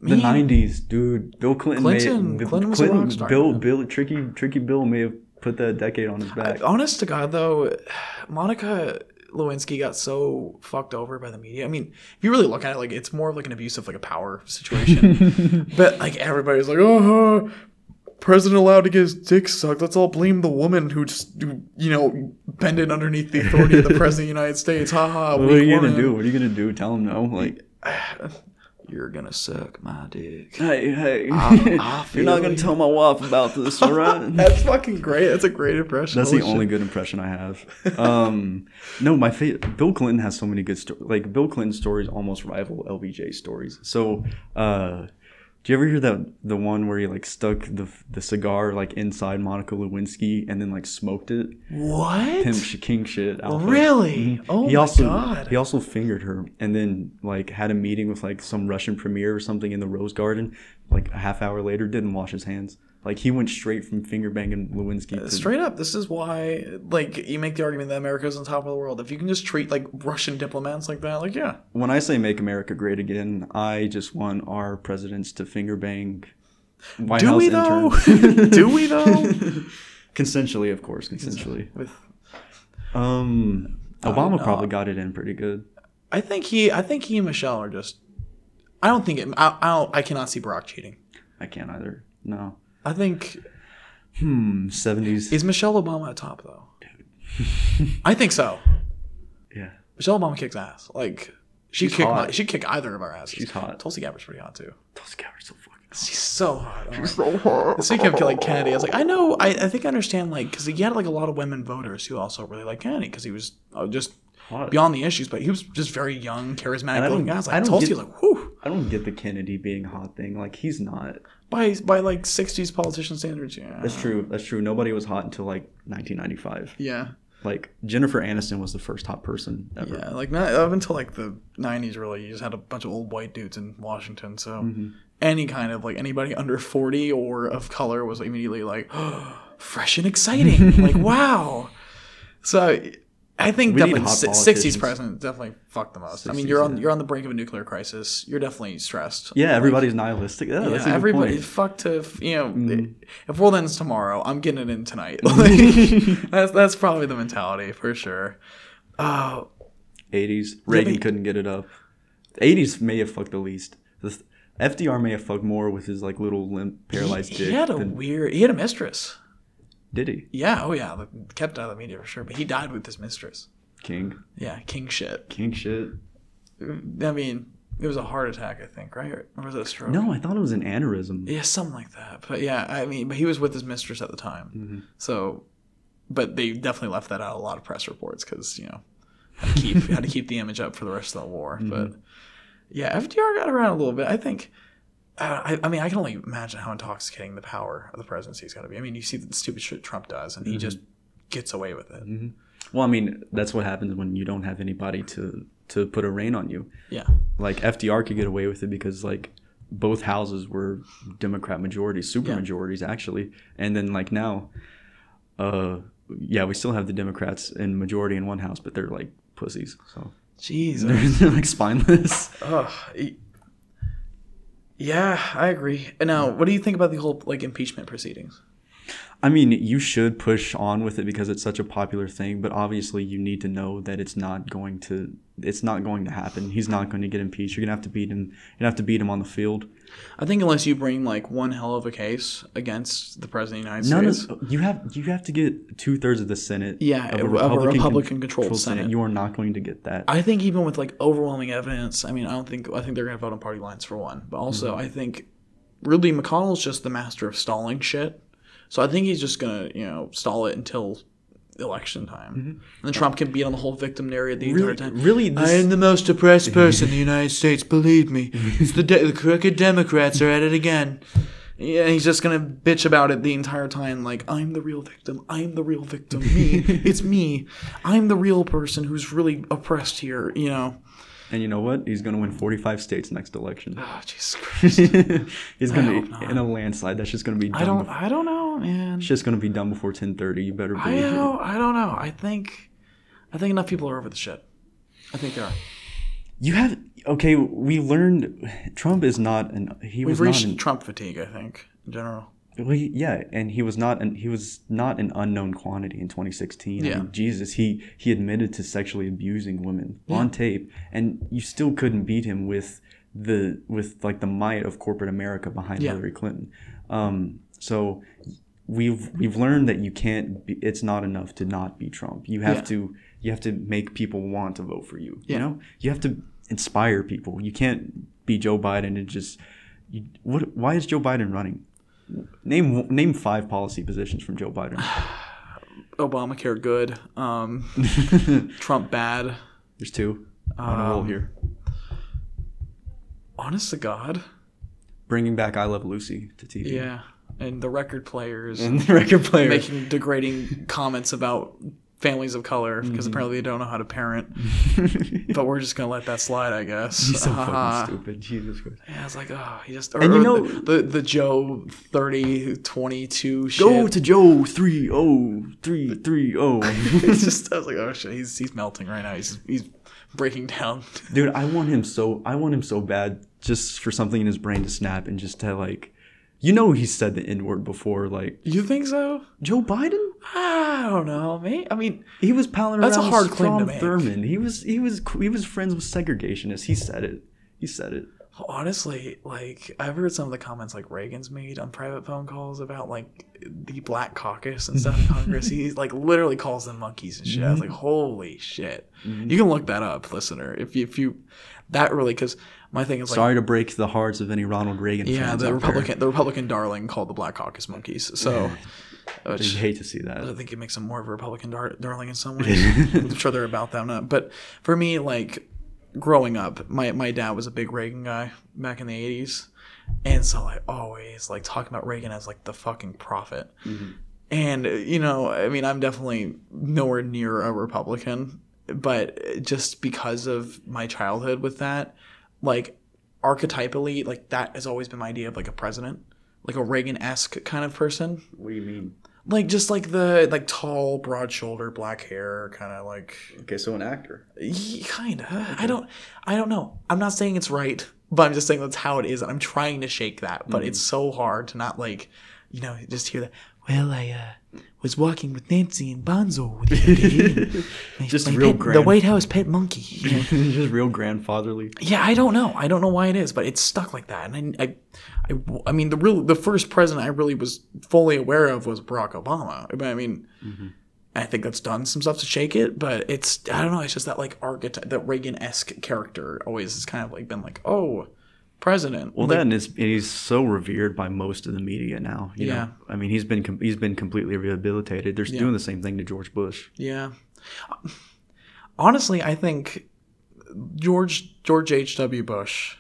The 90s, dude. Bill Clinton was a rock star. Tricky Bill may have put that decade on his back. Honest to God, though, Monica Lewinsky got so fucked over by the media. I mean, if you really look at it, like it's more of like an abuse of like a power situation. But like everybody's like, oh, president allowed to get his dick sucked. Let's all blame the woman who just, bended underneath the authority of the president of the United States. Ha ha. What are you gonna do? What are you gonna do? Tell him no. Like. You're gonna suck my dick. Hey, you're not gonna tell my wife about this, all right? That's fucking great. That's a great impression. That's the only good impression I have. No, Bill Clinton has so many good stories. Like Bill Clinton's stories almost rival LBJ's stories. So, do you ever hear the one where he like stuck the cigar like inside Monica Lewinsky and then like smoked it? What? Pimp king shit. Alpha. Really? Mm-hmm. Oh God. He also fingered her and then like had a meeting with like some Russian premier or something in the Rose Garden. Like a half hour later, didn't wash his hands. Like he went straight from finger banging Lewinsky. Straight up, this is why like you make the argument that America's on top of the world. If you can just treat like Russian diplomats like that, like yeah. When I say make America great again, I just want our presidents to finger bang White House interns. Do we though? Consensually, of course, consensually. Obama probably got it in pretty good. I think he and Michelle are just. I don't think it. I cannot see Barack cheating. I can't either. No. I think. 70s. Is Michelle Obama at top though? Dude. I think so. Yeah. Michelle Obama kicks ass. Like she'd kick either of our asses. She's hot. Tulsi Gabbard's pretty hot too. Tulsi Gabbard's so fucking hot. She's so hot. She's so hot. Speaking of like Kennedy, I was like, I know. I think I understand like because he had like a lot of women voters who also really like Kennedy because he was just hot. Beyond the issues, but he was just very young, charismatic looking guy. Like Tulsi was like, whew. I don't get the Kennedy being hot thing. Like he's not. By like 60s politician standards, yeah. That's true. Nobody was hot until like 1995. Yeah. Like Jennifer Aniston was the first hot person ever. Yeah, like not up until like the 90s really. You just had a bunch of old white dudes in Washington. So any kind of like anybody under 40 or of color was immediately like fresh and exciting. Like wow. So I think We need definitely hot 60s politicians. president definitely fucked the most. I mean, 60s, you're on the brink of a nuclear crisis. You're definitely stressed. Yeah, everybody's nihilistic. Yeah, that's a good everybody point. fucked if if world ends tomorrow, I'm getting it in tonight. Like, that's probably the mentality for sure. 80s, Reagan couldn't get it up. The 80s may have fucked the least. FDR may have fucked more with his like little limp, paralyzed dick. He had a mistress. Did he? Yeah, oh yeah, kept out of the media for sure. But he died with his mistress. King. Yeah, king shit. King shit. I mean, it was a heart attack, I think, right? Or was it a stroke? No, I thought it was an aneurysm. Yeah, something like that. But yeah, I mean, but he was with his mistress at the time. Mm-hmm. So, but they definitely left that out of a lot of press reports because had to keep the image up for the rest of the war. Mm-hmm. But yeah, FDR got around a little bit. I think. I mean, I can only imagine how intoxicating the power of the presidency is going to be. I mean, you see the stupid shit Trump does, and he just gets away with it. Mm-hmm. Well, I mean, that's what happens when you don't have anybody to put a rein on you. Yeah. Like FDR could get away with it because like both houses were Democrat majorities, super majorities actually, and then like now, we still have the Democrats in majority in one house, but they're like pussies. So Jesus, they're like spineless. Yeah, I agree. And now, what do you think about the whole like impeachment proceedings? I mean, you should push on with it because it's such a popular thing, but obviously you need to know that it's not going to happen. He's not going to get impeached. You're going to have to beat him. You're going to have to beat him on the field. I think unless you bring like one hell of a case against the president of the United States. You have to get 2/3 of the Senate. Yeah, of a Republican-controlled Senate. You are not going to get that. I think even with like overwhelming evidence, I mean, I think they're going to vote on party lines for one, but also I think really McConnell's just the master of stalling shit. So I think he's just going to, stall it until election time. Mm-hmm. And then Trump can beat on the whole victim narrative the entire time. I am the most oppressed person in the United States, believe me. It's the crooked Democrats are at it again. Yeah, he's just going to bitch about it the entire time like, I'm the real victim. I'm the real victim. Me. It's me. I'm the real person who's really oppressed here, And you know what? He's going to win 45 states next election. Oh, Jesus Christ. He's going to be in a landslide. That's just going to be done. I don't know, man. It's just going to be done before 10:30. You better believe it. I don't know. I think enough people are over the shit. I think they are. We learned Trump is not We've reached Trump fatigue, I think, in general. Well, and he was not an unknown quantity in 2016. Yeah. I mean, Jesus, he admitted to sexually abusing women on tape, and you still couldn't beat him with the might of corporate America behind Hillary Clinton. So we've learned that you can't. It's not enough to not beat Trump. You have to make people want to vote for you. Yeah. You know, you have to inspire people. You can't be Joe Biden and just. Why is Joe Biden running? Name 5 policy positions from Joe Biden. Obamacare good. Trump bad. There's 2 on a roll here. Honest to God. Bringing back I Love Lucy to TV. Yeah, and the record players. Making degrading comments about families of color because apparently they don't know how to parent. But we're just gonna let that slide, I guess. He's so fucking stupid. Jesus Christ. Yeah, it's like, he just. And the Joe 30-22 shit. Go to Joe 3-0-3-3-0. It's just, I was like, oh shit, he's melting right now. He's breaking down. Dude, I want him so bad just for something in his brain to snap and just to like. He's said the N-word before, like... You think so? Joe Biden? I don't know, mate. I mean... He was palling around that's a hard claim to make. Thurman. He was friends with segregationists. He said it. Honestly, like, I've heard some of the comments, like, Reagan's made on private phone calls about, like, the Black Caucus and stuff in Congress. He, like, literally calls them monkeys and shit. I was like, holy shit. You can look that up, listener. If you... That really... Because... My thing is like, sorry to break the hearts of any Ronald Reagan fans. Yeah, the Republican darling called the Black Caucus monkeys. So, I'd hate to see that. I think it makes them more of a Republican darling in some ways. I'm sure they're about that not. But for me, like growing up, my dad was a big Reagan guy back in the 80s, and so I always like talking about Reagan as like the fucking prophet. And I mean, I'm definitely nowhere near a Republican, but just because of my childhood with that. Like, archetypally, like, that has always been my idea of, like, a president. Like, a Reagan-esque kind of person. What do you mean? Like just like the like tall, broad shoulder, black hair, kind of like. Okay, so an actor. Kinda. Okay. I don't know. I'm not saying it's right, but I'm just saying that's how it is. I'm trying to shake that, but it's so hard to not like, just hear that. Well, I was walking with Nancy and Bonzo the other day. Just real the White House pet monkey. Just real grandfatherly. Yeah, I don't know. I don't know why it is, but it's stuck like that. And I mean, the first president I really was fully aware of was Barack Obama. I mean, I think that's done some stuff to shake it, but I don't know. It's just that like archetype, that Reagan-esque character always has kind of like been like, oh, president. Well, like, then he's so revered by most of the media now. You know? I mean, he's been completely rehabilitated. They're doing the same thing to George Bush. Yeah. Honestly, I think George H.W. Bush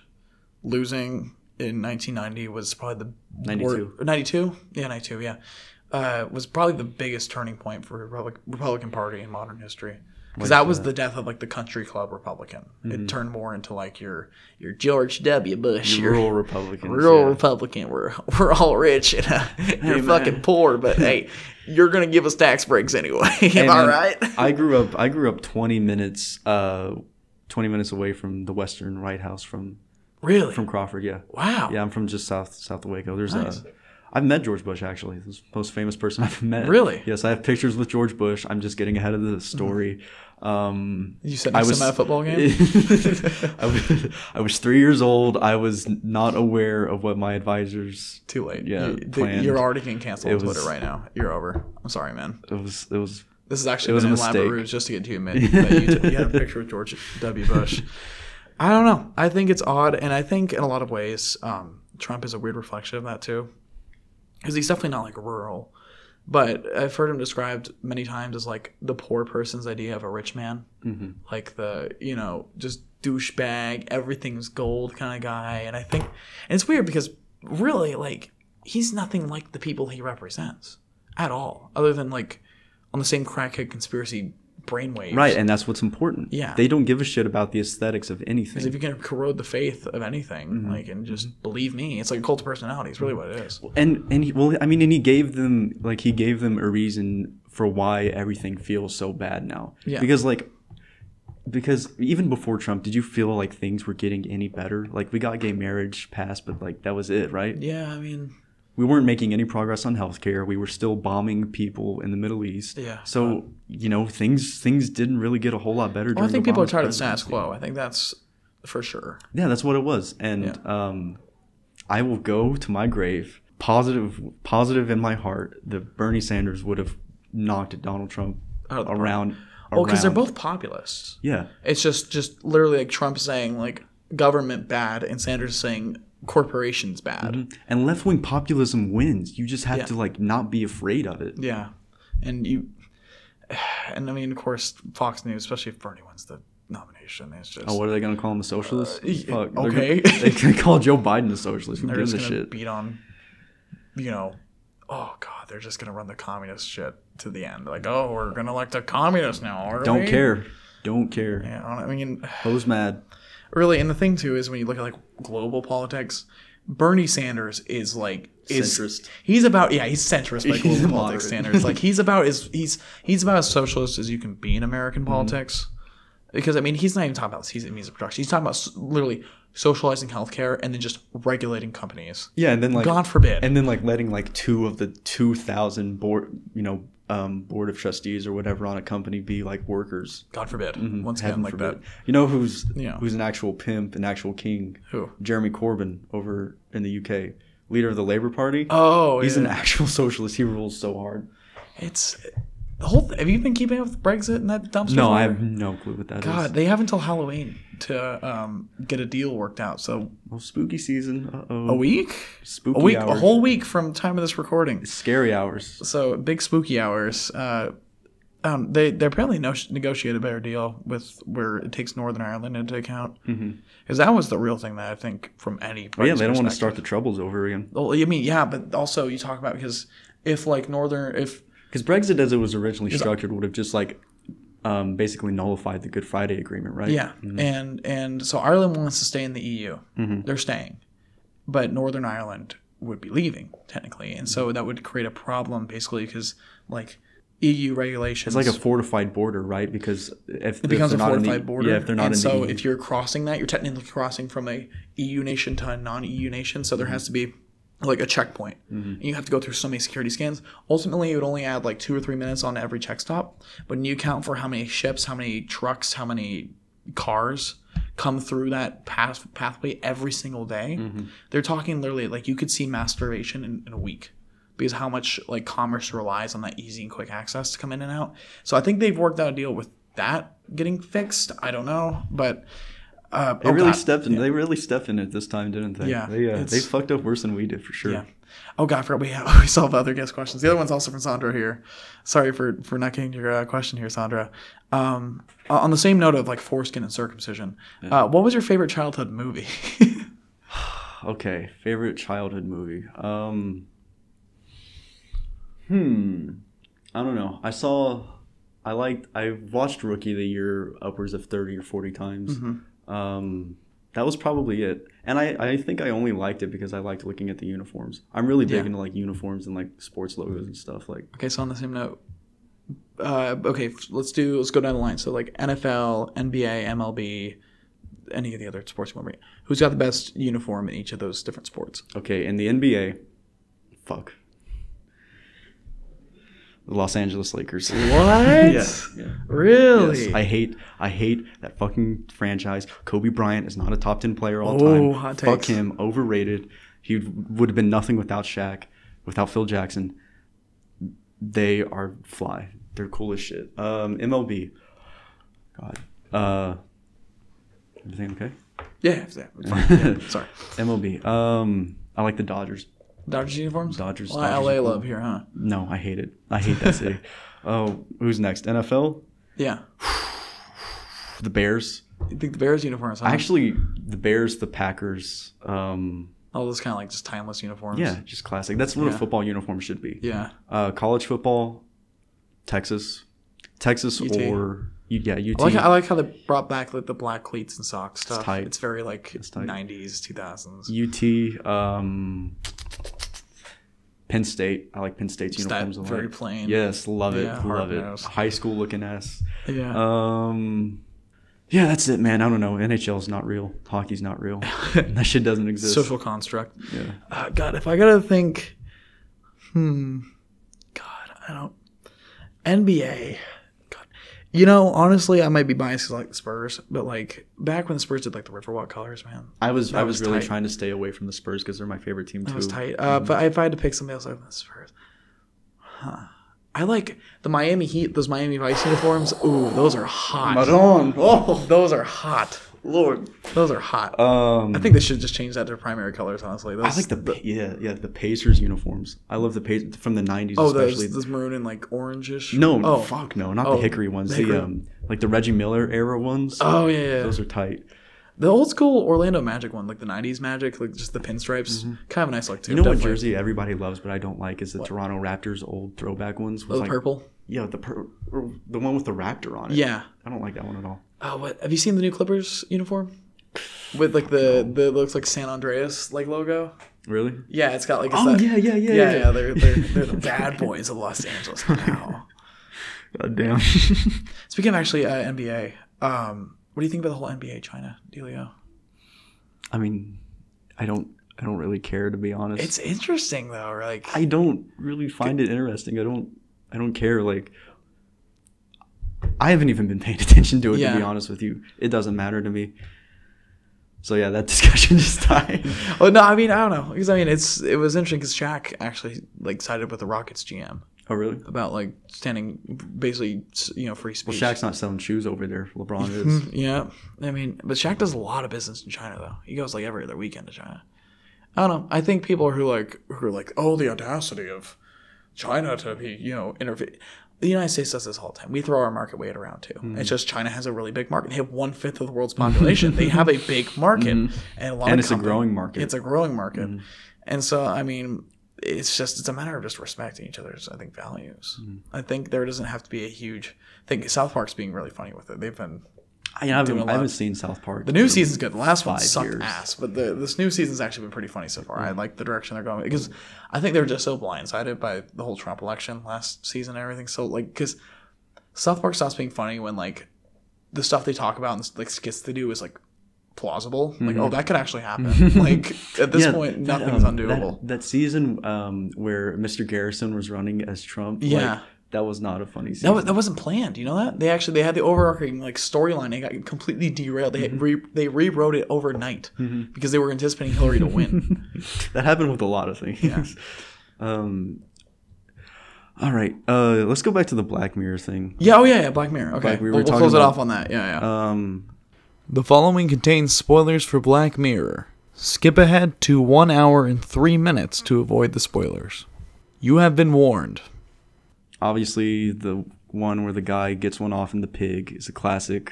losing in 1990 was probably the 92. 92? Yeah, 92, yeah. Was probably the biggest turning point for the Republican Party in modern history. Because that was the death of like the country club Republican. It turned more into like your George W. Bush, your rural Republicans, rural Republican. We're all rich and you're fucking poor, but hey, you're gonna give us tax breaks anyway. Am I right? I grew up 20 minutes away from the Western White House from Crawford. Yeah. Wow. Yeah, I'm from just south of Waco. There's nice. I've met George Bush, actually. He's the most famous person I've met. Really? Yes, I have pictures with George Bush. I'm just getting ahead of the story. You said next to him at a football game? I was 3 years old. I was not aware of what my advisors... Too late. Planned. You're already getting canceled on Twitter right now. You're over. I'm sorry, man. It was. This is actually an elaborate ruse just to get you to admit that you had a picture with George W. Bush. I don't know. I think it's odd, and I think in a lot of ways, Trump is a weird reflection of that too. Because he's definitely not like rural, but I've heard him described many times as like the poor person's idea of a rich man, like the just douchebag, everything's gold kind of guy. And I think, and it's weird because really like he's nothing like the people he represents at all, other than like on the same crackhead conspiracy brainwaves. Right, and that's what's important. Yeah. They don't give a shit about the aesthetics of anything. Because if you can corrode the faith of anything, like, and just believe me, it's like a cult of personality. It's really what it is. And he gave them a reason for why everything feels so bad now. Yeah. Because even before Trump, did you feel like things were getting any better? Like we got gay marriage passed, but like that was it, right? Yeah, I mean, we weren't making any progress on healthcare. We were still bombing people in the Middle East. Yeah. So, things didn't really get a whole lot better. I think people are tired of the status quo. I think that's for sure. Yeah, that's what it was. And I will go to my grave positive in my heart that Bernie Sanders would have knocked Donald Trump around. Well, because they're both populists. Yeah. It's just literally like Trump saying like government bad and Sanders saying corporations bad. And left-wing populism wins. You just have to like not be afraid of it. Yeah. And I mean, of course, Fox News, especially if Bernie wins the nomination, is just... Oh, what are they going to call him, a socialist? Fuck. Okay. They can call Joe Biden a socialist. Who they're gives just a gonna shit? Beat on, oh God, they're just going to run the communist shit to the end. Like, oh, we're going to elect a communist now, are Don't we? care. Don't care. Yeah, I mean... Who's mad? Really, and the thing too is when you look at like global politics, Bernie Sanders is like centrist. He's centrist by global politics standards. Like he's about as socialist as you can be in American politics. Because I mean, he's not even talking about music production. He's talking about literally socializing healthcare and then just regulating companies. Yeah, and then like God forbid, and then like letting like 2 of the 2,000 board of trustees or whatever on a company be like workers. God forbid. Once again, like forbid. that. You know who's an actual pimp, an actual king? Who? Jeremy Corbyn over in the UK, leader of the Labour Party. Oh, he's an actual socialist. He rules so hard. It's the whole. Have you been keeping up with Brexit and that dumpster? No, I have no clue what that is. God, they have until Halloween to get a deal worked out. So spooky season. Uh-oh. A week? Spooky a week, hours. A whole week from time of this recording. Scary hours. So big spooky hours. They apparently negotiated a better deal with where it takes Northern Ireland into account. Because that was the real thing that I think from any. Yeah, they don't want to start the troubles over again. Well, I mean, yeah, but also you talk about because if Brexit as it was originally structured would have just like basically nullified the Good Friday Agreement, right? Yeah, and so Ireland wants to stay in the EU. They're staying, but Northern Ireland would be leaving technically, and so that would create a problem basically because like EU regulations. It's like a fortified border, right? Because if it becomes a fortified border, yeah, if they're not and in so the EU. if you're crossing that, you're technically crossing from a EU nation to a non-EU nation. So there has to be like a checkpoint, and you have to go through so many security scans. Ultimately, it would only add like 2 or 3 minutes on every check stop. But when you count for how many ships, how many trucks, how many cars come through that pathway every single day, they're talking literally like you could see mass starvation in a week. Because how much like commerce relies on that easy and quick access to come in and out. So I think they've worked out a deal with that getting fixed. I don't know, but they really stepped in. Yeah. They really stepped in it this time, didn't they? Yeah, they fucked up worse than we did for sure. Yeah. Oh God, I forgot we still have other guest questions. The other one's also from Sandra here. Sorry for not getting your question here, Sandra. On the same note of like foreskin and circumcision, what was your favorite childhood movie? Okay, favorite childhood movie. I don't know. I watched Rookie of the Year upwards of 30 or 40 times. That was probably it. And I think I only liked it because I liked looking at the uniforms. I'm really big into like uniforms and like sports logos and stuff like. Okay, so on the same note, okay, let's go down the line. So like NFL, NBA, MLB, any of the other sports you want to bring. Who's got the best uniform in each of those different sports? Okay, in the NBA, the Los Angeles Lakers. What? Yeah. Really? Yes. I hate that fucking franchise. Kobe Bryant is not a top 10 player all time. Hot takes. Fuck him. Overrated. He would have been nothing without Shaq, without Phil Jackson. They are fly. They're cool as shit. MLB. God. Everything okay? Yeah. Fine. Sorry. MLB. I like the Dodgers. Dodgers uniforms? Dodgers. LA love here, huh? No, I hate it. I hate that city. Oh, who's next? NFL? Yeah. The Bears. You think the Bears uniforms? Huh? Actually, the Bears, the Packers. All those kind of like just timeless uniforms. Yeah, just classic. That's what a football uniform should be. Yeah. College football, Texas UT. Or UT. I like how they brought back like the black cleats and socks stuff. It's tight. It's very like 90s, 2000s. UT. Penn State. I like Penn State's uniforms a lot. Very plain. Yes, love it. Yeah, love it. nose. High school looking ass. Yeah. Yeah, that's it, man. I don't know. NHL's not real. Hockey's not real. That shit doesn't exist. Social construct. Yeah. God, if I gotta think, God, I don't. NBA. God, honestly, I might be biased because I like the Spurs, but like back when the Spurs did like the Riverwalk colors, man. I was really trying to stay away from the Spurs because they're my favorite team too. That was tight. But if I had to pick somebody else, I would the Spurs. I like the Miami Heat, those Miami Vice uniforms. Ooh, those are hot. Madon. Oh, those are hot. Lord. Those are hot. I think they should just change that to primary colors, honestly. I like the Pacers uniforms. I love the Pacers from the 90s especially. Those maroon and like orangish. No, fuck no, not the hickory ones. The like the Reggie Miller era ones. Oh yeah. Those are tight. The old school Orlando Magic one, like the 90s Magic, like just the pinstripes, kind of a nice look too. You know what jersey everybody loves but I don't like is the Toronto Raptors old throwback ones. The purple? Yeah, the one with the raptor on it. Yeah. I don't like that one at all. Oh, what? Have you seen the new Clippers uniform? With like the looks like San Andreas like logo? Really? Yeah, it's got like Yeah, they're the bad boys of Los Angeles now. God damn. Speaking of actually NBA, what do you think about the whole NBA China dealio? I mean, I don't really care, to be honest. It's interesting though, like I don't really find it interesting. I don't care. Like I haven't even been paying attention to it, to be honest with you. It doesn't matter to me. So yeah, that discussion just died. Oh no, I mean I don't know because I mean it was interesting because Shaq actually like sided with the Rockets GM. Oh really? About like standing basically free speech. Well, Shaq's not selling shoes over there. LeBron is. Yeah, I mean, but Shaq does a lot of business in China though. He goes like every other weekend to China. I don't know. I think people who are like, oh, the audacity of China to be intervene. The United States does this all the time. We throw our market weight around too. It's just China has a really big market. They have 1/5 of the world's population. They have a big market, and it's a growing market. It's a growing market, and so I mean, it's a matter of just respecting each other's values. I think there doesn't have to be a huge. I think South Park's being really funny with it. They've been. I haven't seen South Park. The new season's good. The last one 5 sucked years. ass, but this new season's actually been pretty funny so far. I like the direction they're going because I think they were just so blindsided by the whole Trump election last season and everything. So like, because South Park stops being funny when like the stuff they talk about and like skits they do is like plausible. Like, oh, that could actually happen. Like at this point, nothing's undoable. That season where Mr. Garrison was running as Trump. Yeah. Like, that was not a funny season. That wasn't planned. You know that they had the overarching like storyline. They got completely derailed. They they rewrote it overnight because they were anticipating Hillary to win. That happened with a lot of things. Yeah. All right. Let's go back to the Black Mirror thing. Yeah. Oh yeah. Black Mirror. Okay. We'll close it off on that. Yeah. The following contains spoilers for Black Mirror. Skip ahead to 1 hour and 3 minutes to avoid the spoilers. You have been warned. Obviously, the one where the guy gets one off in the pig is a classic.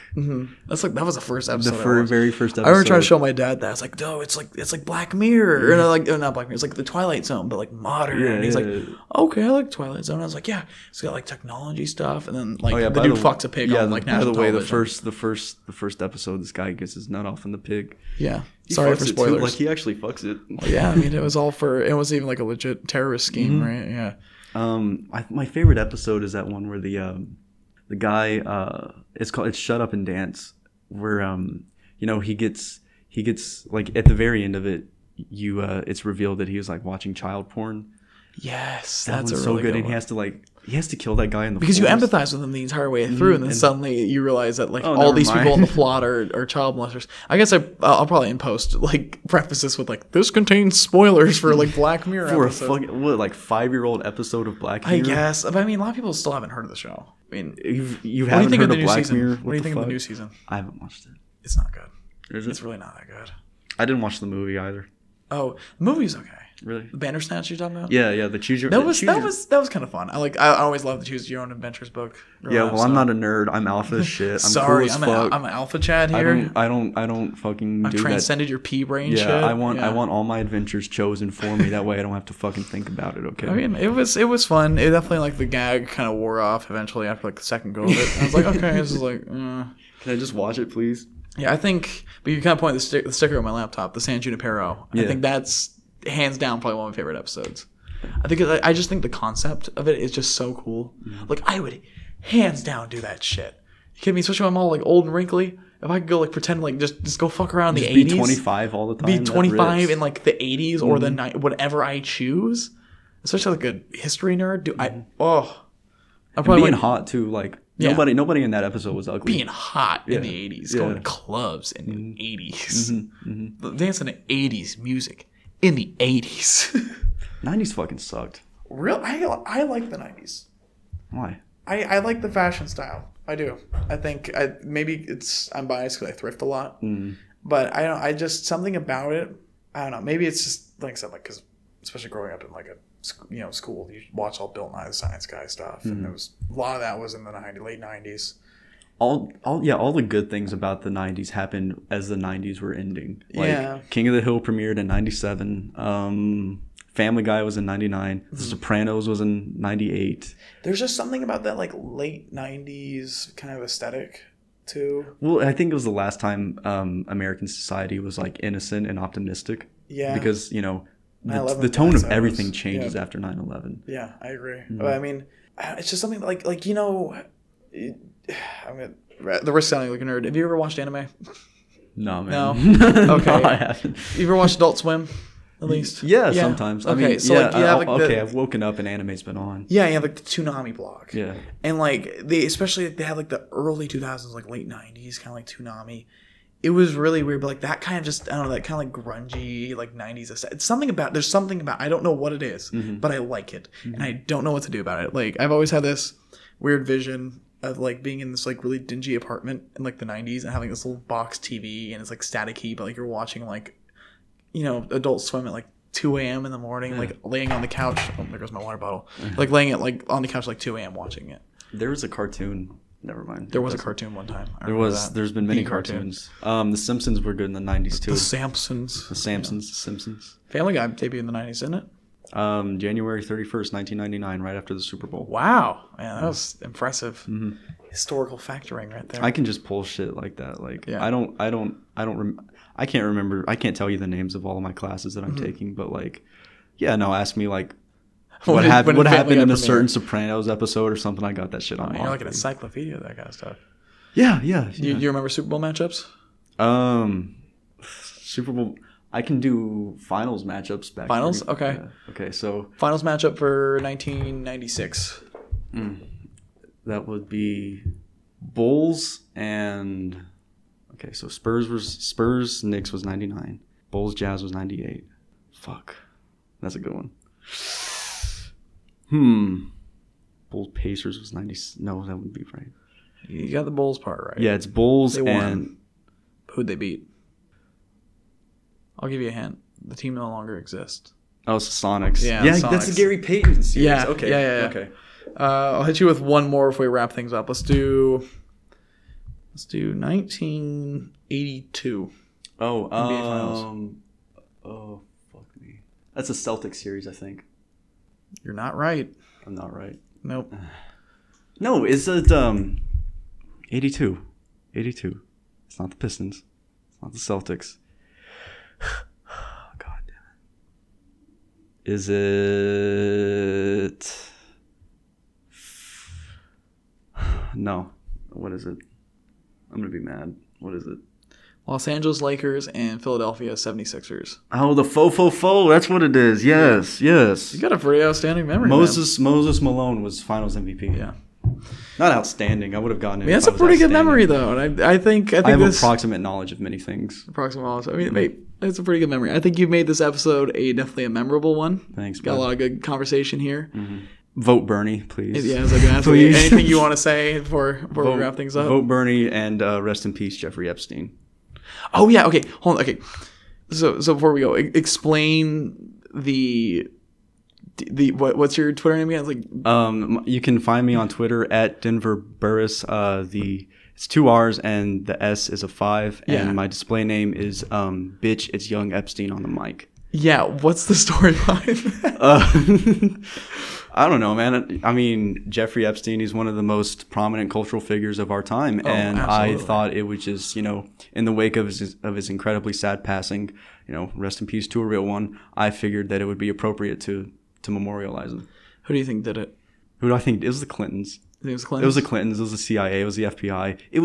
That's like that was the first episode. Very first episode. I remember trying to show my dad that. I was like, "No, it's like Black Mirror, or not Black Mirror. It's like the Twilight Zone, but like modern." And he's like, "Okay, I like Twilight Zone." I was like, "Yeah, it's got like technology stuff." And then like the dude fucks a pig on like national television. By the way, the first episode, this guy gets his nut off in the pig. Yeah, sorry for spoilers. Like he actually fucks it. Well, yeah, I mean it was even like a legit terrorist scheme, right? Yeah. My favorite episode is that one where the guy it's Shut Up and Dance, where he gets like at the very end of it it's revealed that he was like watching child porn. Yes, that's so good, and he has to kill that guy in the because forest. you empathize with him the entire way through, and then suddenly you realize that like all these people in the plot are child molesters. I guess I'll probably in post like preface this with like this contains spoilers for like Black Mirror for episode. a fucking 5-year-old episode of Black Mirror. I guess, but I mean a lot of people still haven't heard of the show. I mean, you haven't heard of Black Mirror? What do you think of the new season? I haven't watched it. It's not good. Is it? It's really not that good. I didn't watch the movie either. Oh, the movie's okay. Really? The Bandersnatch you're talking about? Yeah. The Choose Your that was kind of fun. I always loved the Choose Your Own Adventures book. I'm not a nerd. I'm alpha as shit. I'm sorry, cool as fuck. I'm an alpha Chad here. I don't fucking do that. I've transcended your pea brain shit. I want all my adventures chosen for me. That way I don't have to fucking think about it. Okay. I mean, it was fun. It definitely like the gag kind of wore off eventually after like the second go of it. And I was like, okay, this is like. Can I just watch it, please? Yeah, I think. But you kind of pointed the sticker on my laptop, the San Junipero. I think that's hands down probably one of my favorite episodes. I just think the concept of it is just so cool. Like I would hands down do that shit. You kidding me? Especially when I'm all like old and wrinkly. If I could go like pretend like just go fuck around in the 80s. Be 25 all the time. Be 25 in like the 80s or the whatever I choose. Especially like a history nerd. I'm probably being hot too. Like nobody in that episode was ugly. Being hot in the 80s, going to clubs in the 80s, dancing to 80s music. In the 80s. 90s fucking sucked. Real? I like the 90s. Why? I like the fashion style. I do. I think maybe I'm biased because I thrift a lot. But I just something about it. I don't know. Maybe it's just like I said, like because especially growing up in like a school, you watch all Bill Nye the Science Guy stuff, and there was a lot of that was in the late 90s. All the good things about the 90s happened as the 90s were ending. Like King of the Hill premiered in 97. Family Guy was in 99. The Sopranos was in 98. There's just something about that like late 90s kind of aesthetic too. Well, I think it was the last time American society was like innocent and optimistic. Yeah. Because, the tone of everything changes after 9/11. Yeah, I agree. But I mean, it's just something like the risk sounding like a nerd. Have you ever watched anime? No, man. No? Okay. No, I haven't. You ever watched Adult Swim? At least? Yeah, sometimes. Okay, I mean, so like you have like I've woken up and anime's been on. Yeah, you have like the Toonami blog. Yeah. And like they had like the early 2000s, like late 90s, kind of like Toonami. It was really weird, but like that kind of just, I don't know, that kind of like grungy, like 90s aesthetic. There's something about, I don't know what it is, but I like it. And I don't know what to do about it. Like I've always had this weird vision of like being in this like really dingy apartment in like the 90s and having this little box TV and it's like staticky, but like you're watching like, Adult Swim at like 2 a.m. in the morning, like laying on the couch. Oh, there goes my water bottle. Like laying it like on the couch like 2 a.m. watching it. There was a cartoon. Never mind. There was a cartoon one time. There's been many cartoons. The Simpsons were good in the 90s too. The Simpsons. Family Guy debuted in the 90s, didn't it? January 31st, 1999, right after the Super Bowl. Wow. Man, that was impressive. Historical factoring right there. I can just pull shit like that. Like Yeah. I can't remember. I can't tell you the names of all of my classes that I'm taking, but like, yeah, no, ask me like what happened in a certain Sopranos episode or something. I got that shit on. You're like an encyclopedia of that kind of stuff. Yeah. You remember Super Bowl matchups? Super Bowl. I can do finals matchups back. Finals? Here. Okay. Yeah. Okay, so finals matchup for 1996. That would be Bulls and so Spurs Knicks was 99. Bulls Jazz was 98. Fuck. That's a good one. Bulls Pacers was 90. No, that wouldn't be right. You got the Bulls part right. Yeah, it's Bulls They won. and who'd they beat? I'll give you a hint. The team no longer exists. Oh, it's the Sonics. Yeah, yeah, Sonics. That's the Gary Payton series. Yeah. Okay. Yeah. Okay. I'll hit you with one more before we wrap things up. Let's do 1982. Oh, NBA Finals. Oh, fuck me. That's a Celtics series, I think. You're not right. I'm not right. Nope. No, it's 82. 82. It's not the Pistons. It's not the Celtics. God damn it. Is it... No. What is it? I'm going to be mad. What is it? Los Angeles Lakers and Philadelphia 76ers. Oh, the fo. That's what it is. Yes. You got a pretty outstanding memory, Moses Malone was Finals MVP. Yeah. Not outstanding. I would have gotten it. That's a pretty good memory, though. And I think I have approximate knowledge of many things. Approximate knowledge. I mean, it's a pretty good memory. I think you've made this episode definitely a memorable one. Thanks, Got a lot of good conversation here. Mm-hmm. Vote Bernie, please. Yeah, I was like, please. Anything you want to say before we wrap things up? Vote Bernie and rest in peace, Jeffrey Epstein. Oh yeah. Okay. Hold on. Okay. So before we go, explain what's your Twitter name again? It's like you can find me on Twitter at Denver Burris. It's 2 R's and the S is a 5. And my display name is bitch. It's Young Epstein on the mic. Yeah. What's the story behind that? I don't know, man. I mean, Jeffrey Epstein is one of the most prominent cultural figures of our time, and absolutely. I thought it was just, in the wake of his incredibly sad passing, rest in peace to a real one. I figured that it would be appropriate to memorialize him. Who do you think did it? Who do I think? It was the Clintons. It was the Clintons. It was the Clintons. It was the CIA. It was the FBI. It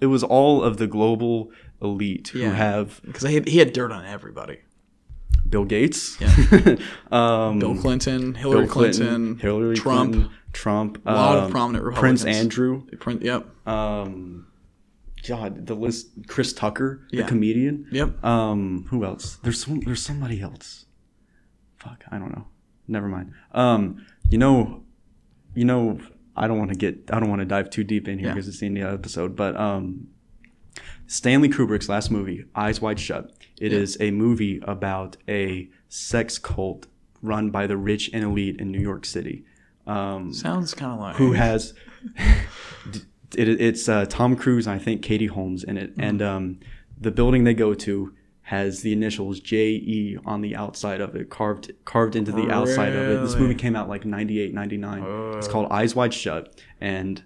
was all of the global elite who have, because he had dirt on everybody. Bill Gates, Bill Clinton, Hillary Clinton, Trump, a lot of prominent Republicans. Prince Andrew, yep. God, the list. Chris Tucker, the Yeah. comedian. Yep. Who else? There's somebody else. Fuck, I don't know. Never mind. I don't want to dive too deep in here because it's the end of the episode, but Stanley Kubrick's last movie, Eyes Wide Shut. It is a movie about a sex cult run by the rich and elite in New York City. Sounds kind of like... Who has... It's Tom Cruise and I think Katie Holmes in it. Mm-hmm. And the building they go to has the initials J.E. on the outside of it, carved into the outside of it. This movie came out like 98, 99. It's called Eyes Wide Shut. And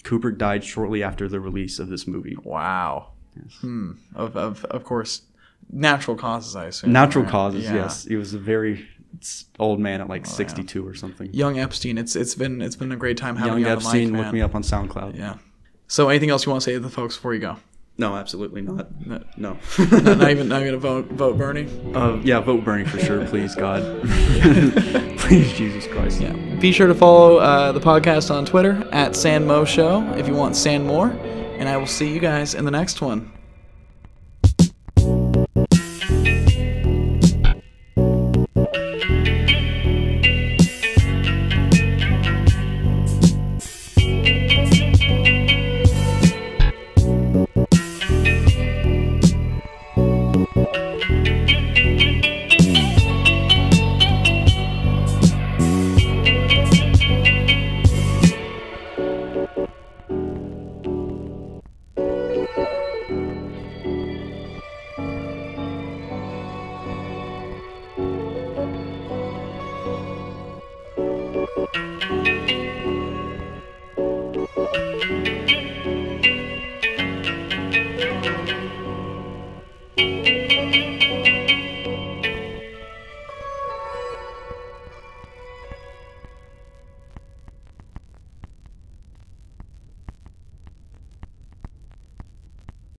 Kubrick died shortly after the release of this movie. Wow. Yes. Of course, natural causes, I assume. Natural causes, yes. He was a very old man at like 62 or something. Young Epstein. It's been a great time having you on the mic, man. Young Epstein, look me up on SoundCloud. Yeah. So anything else you want to say to the folks before you go? No, absolutely not. No. not even gonna vote Bernie. Yeah, vote Bernie for sure, please, God. Please, Jesus Christ. Yeah. Be sure to follow the podcast on Twitter at SanMo Show if you want San more, and I will see you guys in the next one.